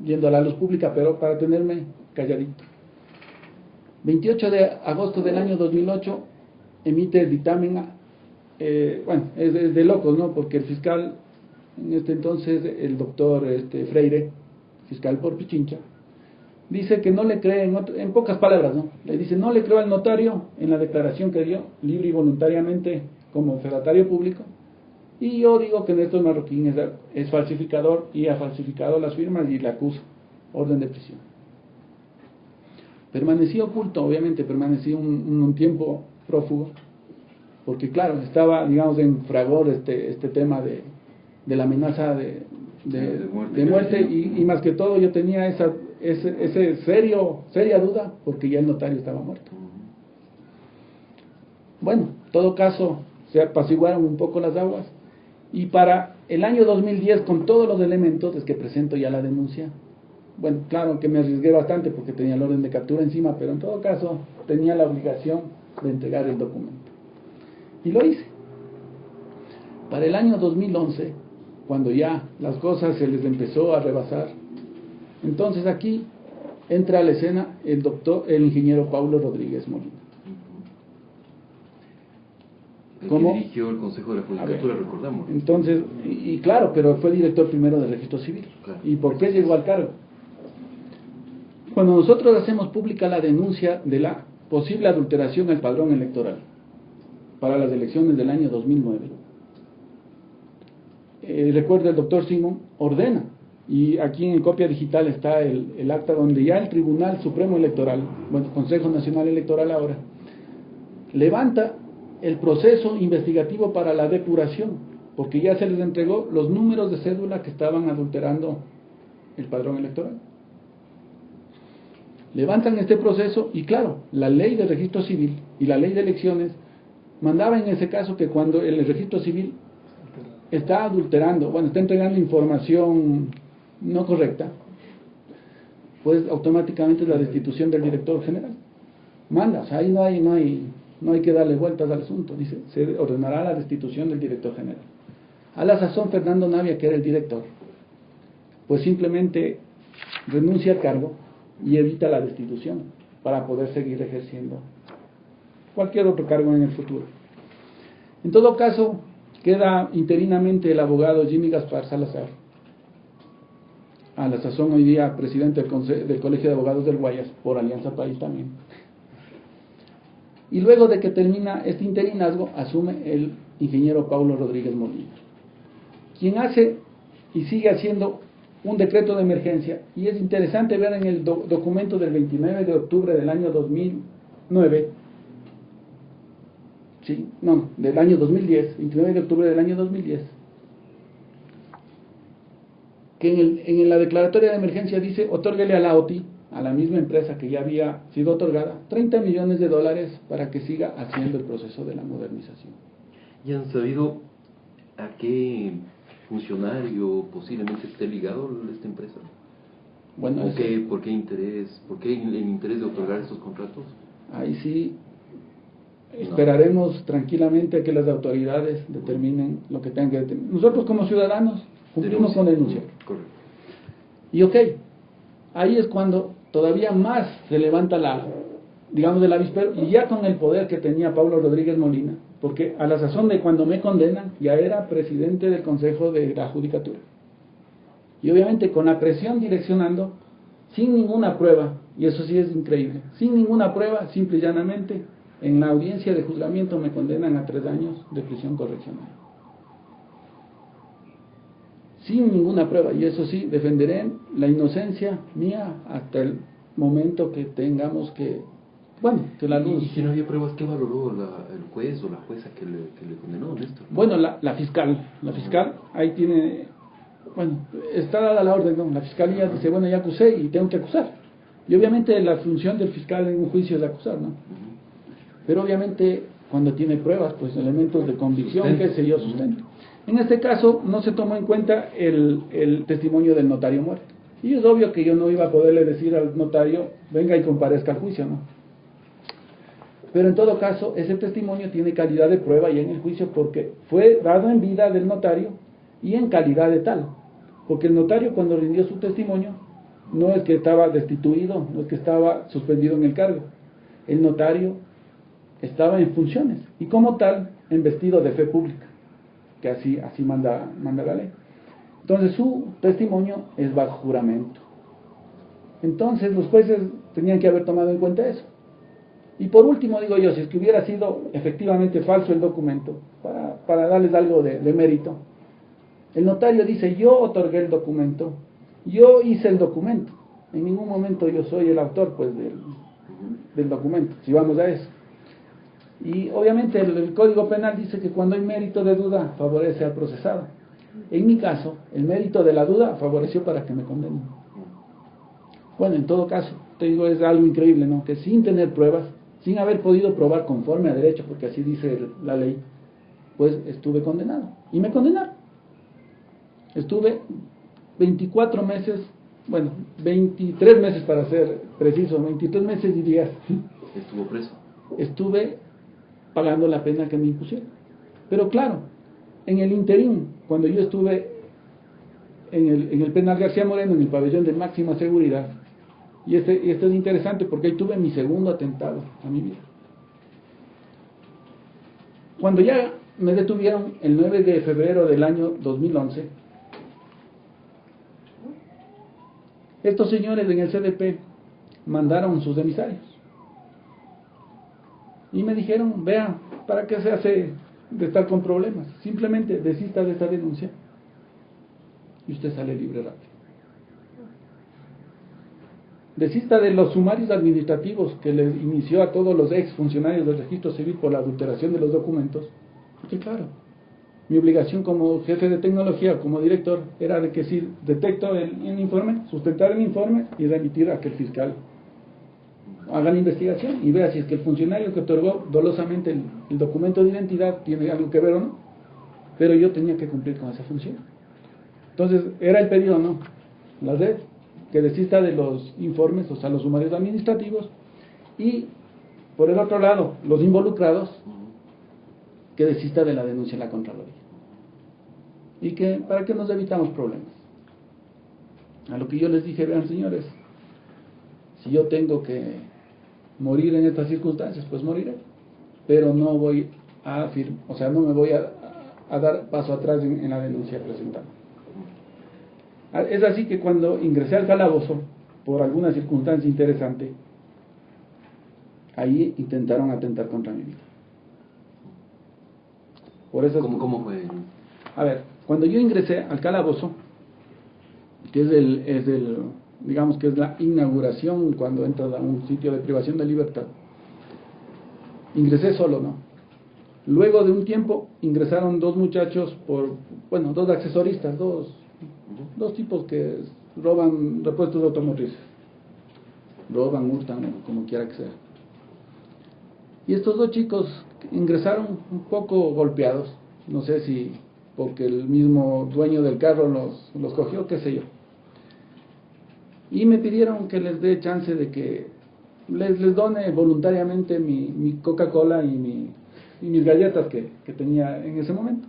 yendo a la luz pública, pero para tenerme calladito. 28 de agosto del año 2008 emite el dictamen, es de locos, ¿no? Porque el fiscal, en este entonces, el doctor Freire, fiscal por Pichincha, dice que no le cree, en pocas palabras, ¿no? Le dice, no le creo al notario en la declaración que dio, libre y voluntariamente, como fedatario público, y yo digo que Néstor Marroquín es falsificador y ha falsificado las firmas y le acuso, orden de prisión. Permanecí oculto, obviamente, permanecí un tiempo prófugo, porque claro, estaba, digamos, en fragor este tema de la amenaza de muerte y más que todo yo tenía ese seria duda, porque ya el notario estaba muerto. Bueno, en todo caso, se apaciguaron un poco las aguas, y para el año 2010, con todos los elementos, es que presento ya la denuncia. Bueno, claro que me arriesgué bastante porque tenía el orden de captura encima, pero en todo caso tenía la obligación de entregar el documento. Y lo hice. Para el año 2011, cuando ya las cosas se les empezó a rebasar, entonces aquí entra a la escena el ingeniero Paulo Rodríguez Molina. Que dirigió el Consejo de la Judicatura, recordamos. Entonces, y claro, pero fue director primero del Registro Civil. Claro. ¿Y por qué llegó al cargo? Cuando nosotros hacemos pública la denuncia de la posible adulteración al padrón electoral para las elecciones del año 2009, recuerda, el doctor Simón ordena, y aquí en copia digital está el acta donde ya el Tribunal Supremo Electoral, bueno, Consejo Nacional Electoral ahora, levanta el proceso investigativo para la depuración, porque ya se les entregó los números de cédula que estaban adulterando el padrón electoral. Levantan este proceso y claro, la ley de registro civil y la ley de elecciones mandaba en ese caso que cuando el registro civil está adulterando, bueno, está entregando información no correcta, pues automáticamente la destitución del director general. Manda, o sea, ahí no hay que darle vueltas al asunto, dice, se ordenará la destitución del director general. A la sazón, Fernando Navia, que era el director, pues simplemente renuncia al cargo y evita la destitución para poder seguir ejerciendo cualquier otro cargo en el futuro. En todo caso, queda interinamente el abogado Jimmy Gaspar Salazar, a la sazón hoy día presidente del Colegio de Abogados del Guayas, por Alianza País también. Y luego de que termina este interinazgo, asume el ingeniero Paulo Rodríguez Molina, quien hace y sigue haciendo un decreto de emergencia, y es interesante ver en el documento del 29 de octubre del año 2009, sí, no, del año 2010, 29 de octubre del año 2010, que en la declaratoria de emergencia dice: otórguele a la OTI, a la misma empresa que ya había sido otorgada, $30 millones para que siga haciendo el proceso de la modernización. ¿Y han sabido a qué funcionario posiblemente esté ligado a esta empresa? Bueno, ¿Por qué el interés de otorgar estos contratos? Ahí sí esperaremos tranquilamente a que las autoridades determinen lo que tengan que determinar. Nosotros como ciudadanos cumplimos con denunciar. Correcto. Y ahí es cuando todavía más se levanta digamos, el avispero, y ya con el poder que tenía Pablo Rodríguez Molina, porque a la sazón de cuando me condenan ya era presidente del Consejo de la Judicatura. Y obviamente con la presión direccionando, sin ninguna prueba, y eso sí es increíble, sin ninguna prueba, simple y llanamente, en la audiencia de juzgamiento me condenan a 3 años de prisión correccional. Sin ninguna prueba, y eso sí, defenderé la inocencia mía hasta el momento que tengamos que la luz. ¿Y si no había pruebas, qué valoró el juez o la jueza que le condenó, Néstor? Bueno, la fiscal, ahí tiene, está dada la orden, ¿no? La fiscalía dice, bueno, ya acusé y tengo que acusar. Y obviamente la función del fiscal en un juicio es acusar, ¿no? Pero obviamente cuando tiene pruebas, pues elementos de convicción, qué sé yo, sustento. En este caso no se tomó en cuenta el testimonio del notario muerto. Y es obvio que yo no iba a poderle decir al notario, venga y comparezca al juicio, ¿no? Pero en todo caso, ese testimonio tiene calidad de prueba ya en el juicio porque fue dado en vida del notario y en calidad de tal. Porque el notario, cuando rindió su testimonio, no es que estaba destituido, no es que estaba suspendido en el cargo. El notario estaba en funciones y como tal, investido de fe pública, que así manda la ley. Entonces su testimonio es bajo juramento. Entonces los jueces tenían que haber tomado en cuenta eso. Y por último, digo yo, si es que hubiera sido efectivamente falso el documento, para darles algo de mérito, el notario dice, yo otorgué el documento, yo hice el documento, en ningún momento yo soy el autor pues del documento, si vamos a eso. Y obviamente el Código Penal dice que cuando hay mérito de duda, favorece al procesado. En mi caso, el mérito de la duda favoreció para que me condenen. Bueno, en todo caso, te digo, es algo increíble, ¿no? Que sin tener pruebas, sin haber podido probar conforme a derecho, porque así dice la ley, pues estuve condenado. Y me condenaron. Estuve 24 meses, 23 meses para ser preciso, 23 meses y días. ¿Estuvo preso? Estuve pagando la pena que me impusieron. Pero claro, en el interín, cuando yo estuve en el penal García Moreno, en el pabellón de máxima seguridad, y esto es interesante porque ahí tuve mi segundo atentado a mi vida. Cuando ya me detuvieron el 9 de febrero del año 2011, estos señores en el CDP mandaron sus emisarios y me dijeron, vea, ¿para qué se hace de estar con problemas? Simplemente desista de esta denuncia y usted sale libre rápido. Desista de los sumarios administrativos que le inició a todos los ex funcionarios del registro civil por la adulteración de los documentos, porque claro, mi obligación como jefe de tecnología, como director, era de que si detecto el informe, sustentar el informe y remitir a que el fiscal haga la investigación y vea si es que el funcionario que otorgó dolosamente el documento de identidad tiene algo que ver o no, pero yo tenía que cumplir con esa función. Entonces era el pedido, ¿no? La red que desista de los informes, o sea, los sumarios administrativos, y por el otro lado, los involucrados, que desista de la denuncia en la Contraloría. Y que, para que nos evitamos problemas. A lo que yo les dije, vean señores, si yo tengo que morir en estas circunstancias, pues moriré, pero no voy a no me voy a dar paso atrás en la denuncia presentada. Es así que cuando ingresé al calabozo, por alguna circunstancia interesante, ahí intentaron atentar contra mi vida. Por eso, ¿Cómo fue? A ver, cuando yo ingresé al calabozo, que digamos que es la inauguración cuando entras a un sitio de privación de libertad. Ingresé solo, ¿no? Luego de un tiempo ingresaron dos muchachos dos accesoristas, dos tipos que roban repuestos automotrices. Roban, hurtan, como quiera que sea. Y estos dos chicos ingresaron un poco golpeados, no sé si porque el mismo dueño del carro los cogió, qué sé yo. Y me pidieron que les dé chance de que les done voluntariamente mi Coca-Cola y mis galletas que tenía en ese momento.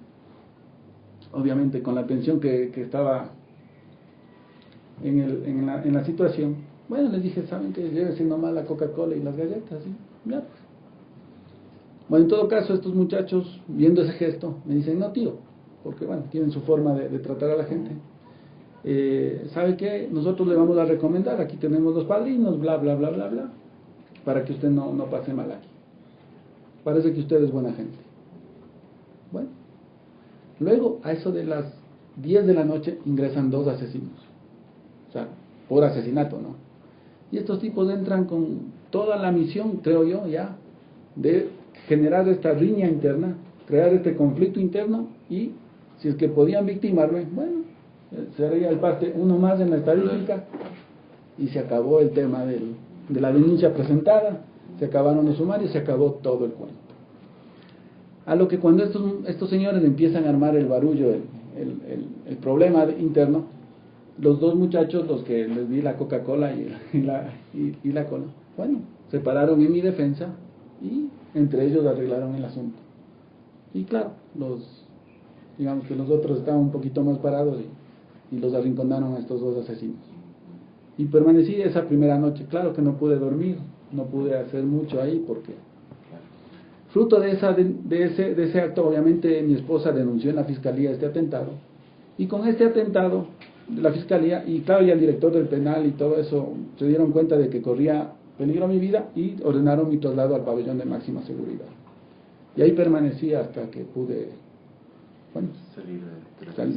Obviamente con la tensión que estaba en la situación. Bueno, les dije, ¿saben qué? Llévense nomás la Coca-Cola y las galletas, ¿sí? Ya, pues. Bueno, en todo caso, estos muchachos, viendo ese gesto, me dicen, no, tío, porque bueno, tienen su forma de tratar a la gente. ¿Sabe qué? Nosotros le vamos a recomendar, aquí tenemos los padrinos, bla, bla, bla, bla, bla, para que usted no pase mal aquí. Parece que usted es buena gente. Bueno, luego, a eso de las 10 de la noche, ingresan dos asesinos. O sea, por asesinato, ¿no? Y estos tipos entran con toda la misión, creo yo, ya, de generar esta riña interna, crear este conflicto interno, y si es que podían victimarme, bueno, sería el parte uno más en la estadística, y se acabó el tema de la denuncia presentada, se acabaron los sumarios, se acabó todo el cuento. A lo que cuando estos señores empiezan a armar el barullo, el problema interno, los dos muchachos, los que les di la Coca-Cola y la cola, bueno, se pararon en mi defensa y entre ellos arreglaron el asunto. Y claro, digamos que los otros estaban un poquito más parados y los arrinconaron a estos dos asesinos. Y permanecí esa primera noche. Claro que no pude dormir, no pude hacer mucho ahí porque fruto de ese acto, obviamente mi esposa denunció en la fiscalía este atentado, y con este atentado la fiscalía y claro, y el director del penal y todo eso se dieron cuenta de que corría peligro a mi vida y ordenaron mi traslado al pabellón de máxima seguridad. Y ahí permanecí hasta que pude, bueno,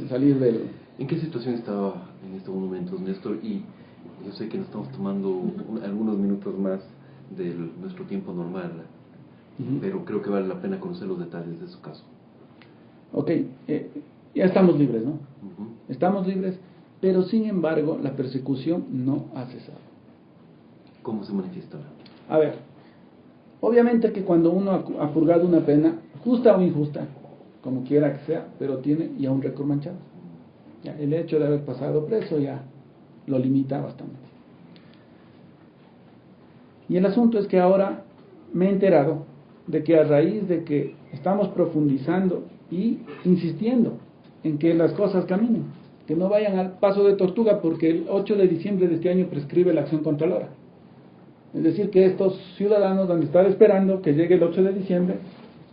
salir del... ¿En qué situación estaba en estos momentos, Néstor? Y yo sé que nos estamos tomando algunos minutos más de nuestro tiempo normal, pero creo que vale la pena conocer los detalles de su caso. Ok, ya estamos libres, ¿no? Estamos libres, pero sin embargo la persecución no ha cesado. ¿Cómo se manifiesta? A ver, obviamente que cuando uno ha purgado una pena, justa o injusta, como quiera que sea, pero tiene ya un récord manchado. Ya, el hecho de haber pasado preso ya lo limita bastante. Y el asunto es que ahora me he enterado de que a raíz de que estamos profundizando y insistiendo en que las cosas caminen, que no vayan al paso de tortuga, porque el 8 de diciembre de este año prescribe la acción contralora. Es decir, que estos ciudadanos van a estar esperando que llegue el 8 de diciembre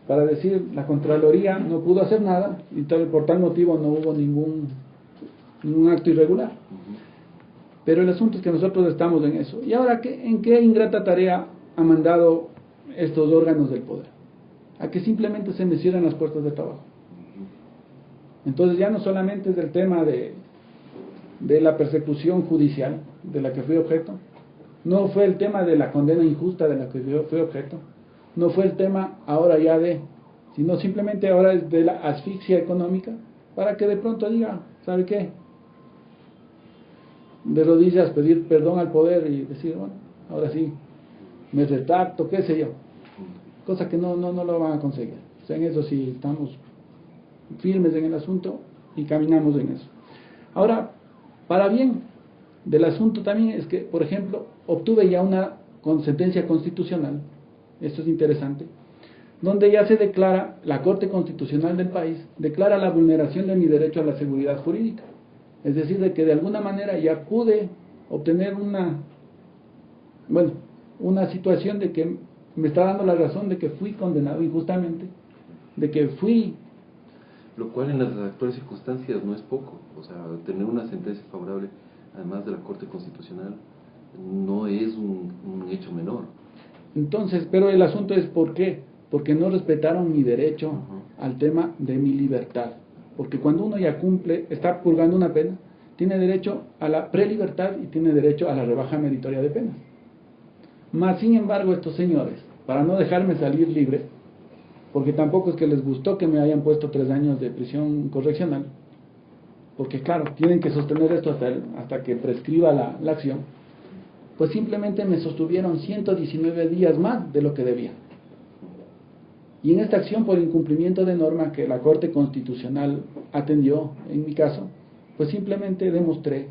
para decir la Contraloría no pudo hacer nada y por tal motivo no hubo ningún acto irregular. Pero el asunto es que nosotros estamos en eso. ¿Y ahora en qué ingrata tarea ha mandado estos órganos del poder? A que simplemente se me cierren las puertas de trabajo. Entonces ya no solamente es el tema de la persecución judicial de la que fui objeto, no fue el tema de la condena injusta de la que fui objeto, no fue el tema ahora ya sino simplemente ahora es de la asfixia económica, para que de pronto diga, ¿sabe qué? De rodillas pedir perdón al poder y decir, bueno, ahora sí, me retracto, qué sé yo, cosa que no lo van a conseguir. O sea, en eso sí estamos firmes en el asunto y caminamos en eso. Ahora, para bien del asunto también es que, por ejemplo, obtuve ya una sentencia constitucional, esto es interesante, donde ya se declara, la Corte Constitucional del país declara la vulneración de mi derecho a la seguridad jurídica. Es decir, de que de alguna manera ya pude obtener una situación de que me está dando la razón de que fui condenado injustamente, de que fui... Lo cual en las actuales circunstancias no es poco. O sea, tener una sentencia favorable, además de la Corte Constitucional, no es un hecho menor. Entonces, pero el asunto es ¿por qué? Porque no respetaron mi derecho al tema de mi libertad. Porque cuando uno ya cumple, está purgando una pena, tiene derecho a la prelibertad y tiene derecho a la rebaja meritoria de penas. Más sin embargo, estos señores, para no dejarme salir libre, porque tampoco es que les gustó que me hayan puesto 3 años de prisión correccional, porque claro, tienen que sostener esto hasta que prescriba la acción, pues simplemente me sostuvieron 119 días más de lo que debía. Y en esta acción por incumplimiento de norma que la Corte Constitucional atendió en mi caso, pues simplemente demostré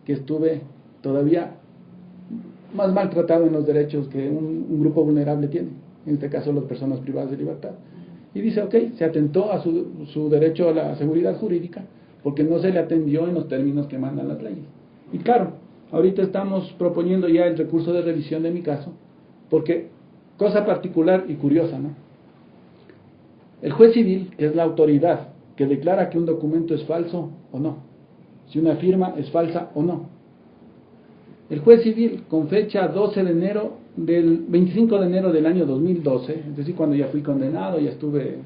que estuve todavía más maltratado en los derechos que un grupo vulnerable tiene, en este caso las personas privadas de libertad. Y dice, ok, se atentó a su derecho a la seguridad jurídica porque no se le atendió en los términos que mandan las leyes. Y claro, ahorita estamos proponiendo ya el recurso de revisión de mi caso, porque, cosa particular y curiosa, ¿no? El juez civil, que es la autoridad que declara que un documento es falso o no, si una firma es falsa o no. El juez civil, con fecha 25 de enero del año 2012, es decir, cuando ya fui condenado, ya estuve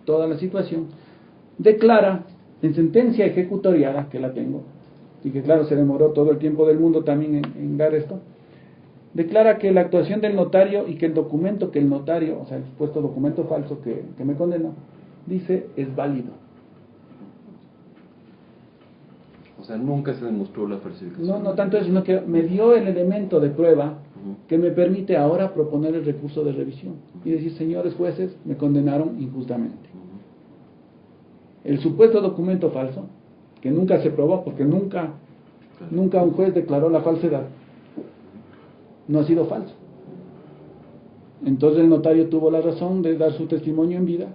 toda la situación, declara en sentencia ejecutoriada, que la tengo, y que claro, se demoró todo el tiempo del mundo también en dar esto, declara que la actuación del notario y que el documento que el notario, o sea, el supuesto documento falso que me condenó, dice es válido. O sea, nunca se demostró la falsificación. No tanto eso, sino que me dio el elemento de prueba que me permite ahora proponer el recurso de revisión y decir, señores jueces, me condenaron injustamente. El supuesto documento falso, que nunca se probó, porque nunca un juez declaró la falsedad, no ha sido falso. Entonces el notario tuvo la razón de dar su testimonio en vida.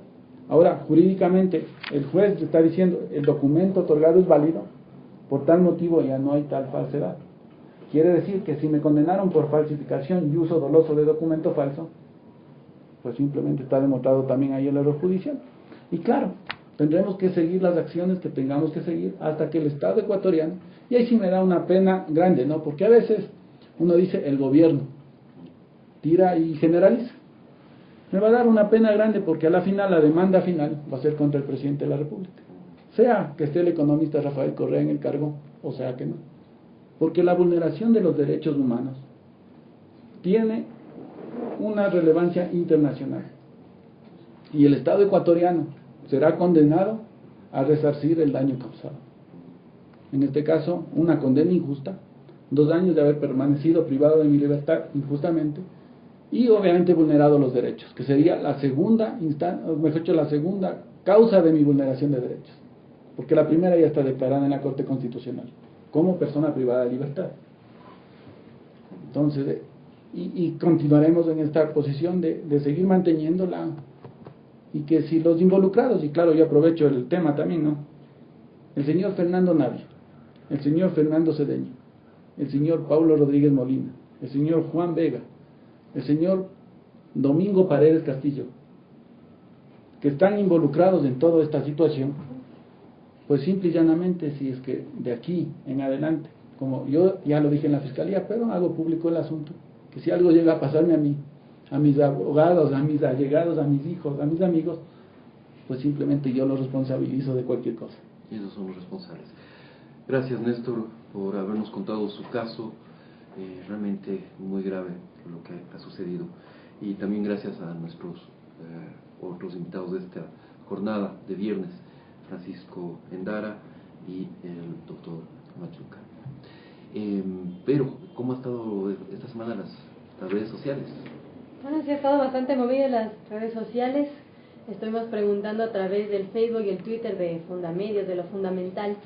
Ahora, jurídicamente, el juez está diciendo, el documento otorgado es válido, por tal motivo ya no hay tal falsedad. Quiere decir que si me condenaron por falsificación y uso doloso de documento falso, pues simplemente está demostrado también ahí el error judicial. Y claro, tendremos que seguir las acciones que tengamos que seguir hasta que el Estado ecuatoriano, y ahí sí me da una pena grande, ¿no? Porque a veces uno dice, el gobierno tira y generaliza. Me va a dar una pena grande porque a la final, la demanda final va a ser contra el presidente de la República. Sea que esté el economista Rafael Correa en el cargo, o sea que no. Porque la vulneración de los derechos humanos tiene una relevancia internacional. Y el Estado ecuatoriano será condenado a resarcir el daño causado. En este caso, una condena injusta, 2 años de haber permanecido privado de mi libertad injustamente y obviamente vulnerado los derechos, que sería la segunda la segunda causa de mi vulneración de derechos, porque la primera ya está declarada en la Corte Constitucional como persona privada de libertad. Entonces, y continuaremos en esta posición de seguir manteniéndola, y que si los involucrados, y claro, yo aprovecho el tema también, ¿no? El señor Fernando Navia, el señor Fernando Cedeño, el señor Paulo Rodríguez Molina, el señor Juan Vega, el señor Domingo Paredes Castillo, que están involucrados en toda esta situación, pues simple y llanamente, si es que de aquí en adelante, como yo ya lo dije en la fiscalía, pero hago público el asunto, que si algo llega a pasarme a mí, a mis abogados, a mis allegados, a mis hijos, a mis amigos, pues simplemente yo los responsabilizo de cualquier cosa. Y esos son los responsables. Gracias, Néstor, por habernos contado su caso, realmente muy grave lo que ha sucedido. Y también gracias a nuestros otros invitados de esta jornada de viernes, Francisco Endara y el doctor Machuca. Pero, ¿cómo ha estado esta semana las redes sociales? Bueno, sí ha estado bastante movida en las redes sociales. Estuvimos preguntando a través del Facebook y el Twitter de Fundamedios, de Lo Fundamental,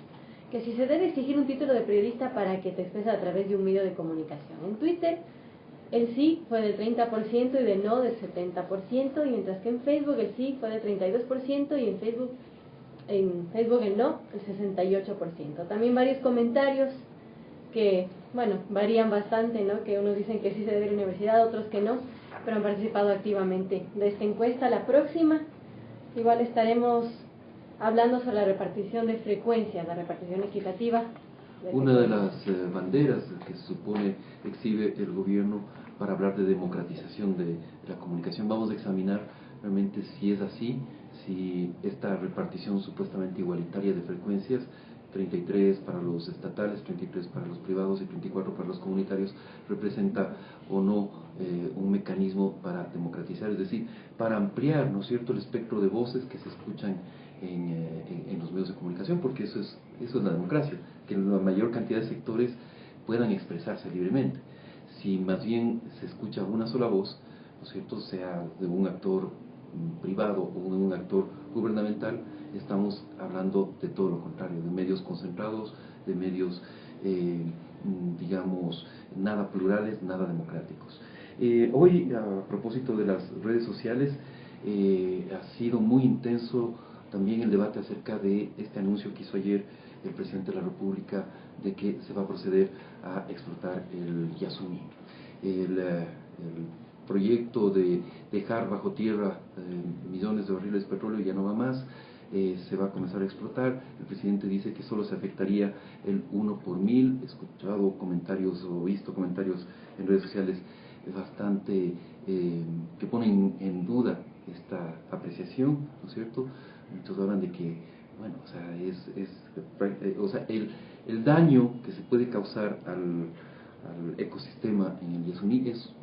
que si se debe exigir un título de periodista para que te expreses a través de un medio de comunicación. En Twitter, el sí fue del 30% y del no del 70%, y mientras que en Facebook el sí fue del 32% y en Facebook el no el 68%. También varios comentarios que, bueno, varían bastante, ¿no? Que unos dicen que sí se debe ir a la universidad, otros que no, pero han participado activamente de esta encuesta. La próxima, igual estaremos hablando sobre la repartición de frecuencias, la repartición equitativa. Una de las banderas que se supone exhibe el gobierno para hablar de democratización de la comunicación. Vamos a examinar realmente si es así, si esta repartición supuestamente igualitaria de frecuencias 33 para los estatales, 33 para los privados y 34 para los comunitarios, representa o no un mecanismo para democratizar, es decir, para ampliar, ¿no es cierto?, el espectro de voces que se escuchan en los medios de comunicación, porque eso es la democracia, que la mayor cantidad de sectores puedan expresarse libremente. Si más bien se escucha una sola voz, ¿no es cierto?, sea de un actor privado o de un actor gubernamental, estamos hablando de todo lo contrario, de medios concentrados, de medios, digamos, nada plurales, nada democráticos. Hoy, a propósito de las redes sociales, ha sido muy intenso también el debate acerca de este anuncio que hizo ayer el presidente de la República de que se va a proceder a explotar el Yasuní. El proyecto de dejar bajo tierra millones de barriles de petróleo ya no va más, se va a comenzar a explotar. El presidente dice que solo se afectaría el 1 por 1000. He escuchado comentarios o visto comentarios en redes sociales bastante que ponen en duda esta apreciación, ¿no es cierto? Muchos hablan de que, bueno, o sea, el daño que se puede causar al ecosistema en el Yasuní es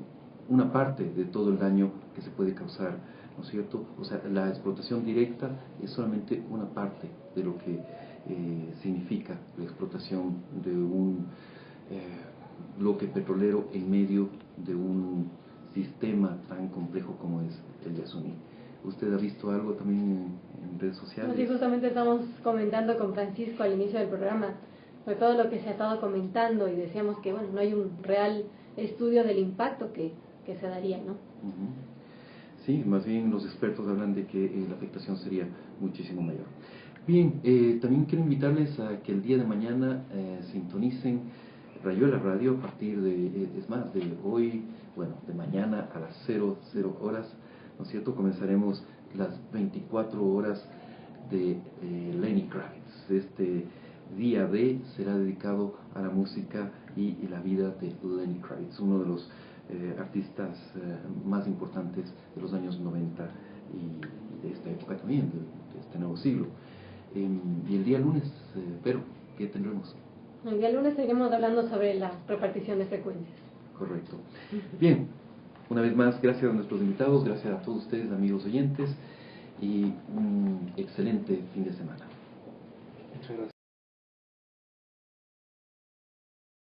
una parte de todo el daño que se puede causar, ¿no es cierto? O sea, la explotación directa es solamente una parte de lo que significa la explotación de un bloque petrolero en medio de un sistema tan complejo como es el Yasuní. ¿Usted ha visto algo también en redes sociales? Sí, justamente estamos comentando con Francisco al inicio del programa de todo lo que se ha estado comentando y decíamos que, bueno, no hay un real estudio del impacto que se daría, ¿no? Sí, más bien los expertos hablan de que la afectación sería muchísimo mayor. Bien, también quiero invitarles a que el día de mañana sintonicen Rayuela Radio a partir de, es más, de hoy, bueno, de mañana a las 00 horas, ¿no es cierto? Comenzaremos las 24 horas de Lenny Kravitz. Este día D será dedicado a la música y la vida de Lenny Kravitz, uno de los artistas más importantes de los años 90 y de esta época también, de este nuevo siglo. Y el día lunes, pero, ¿qué tendremos? El día lunes seguiremos hablando sobre la repartición de frecuencias. Correcto. Bien, una vez más, gracias a nuestros invitados, gracias a todos ustedes, amigos oyentes, y un excelente fin de semana. Muchas gracias.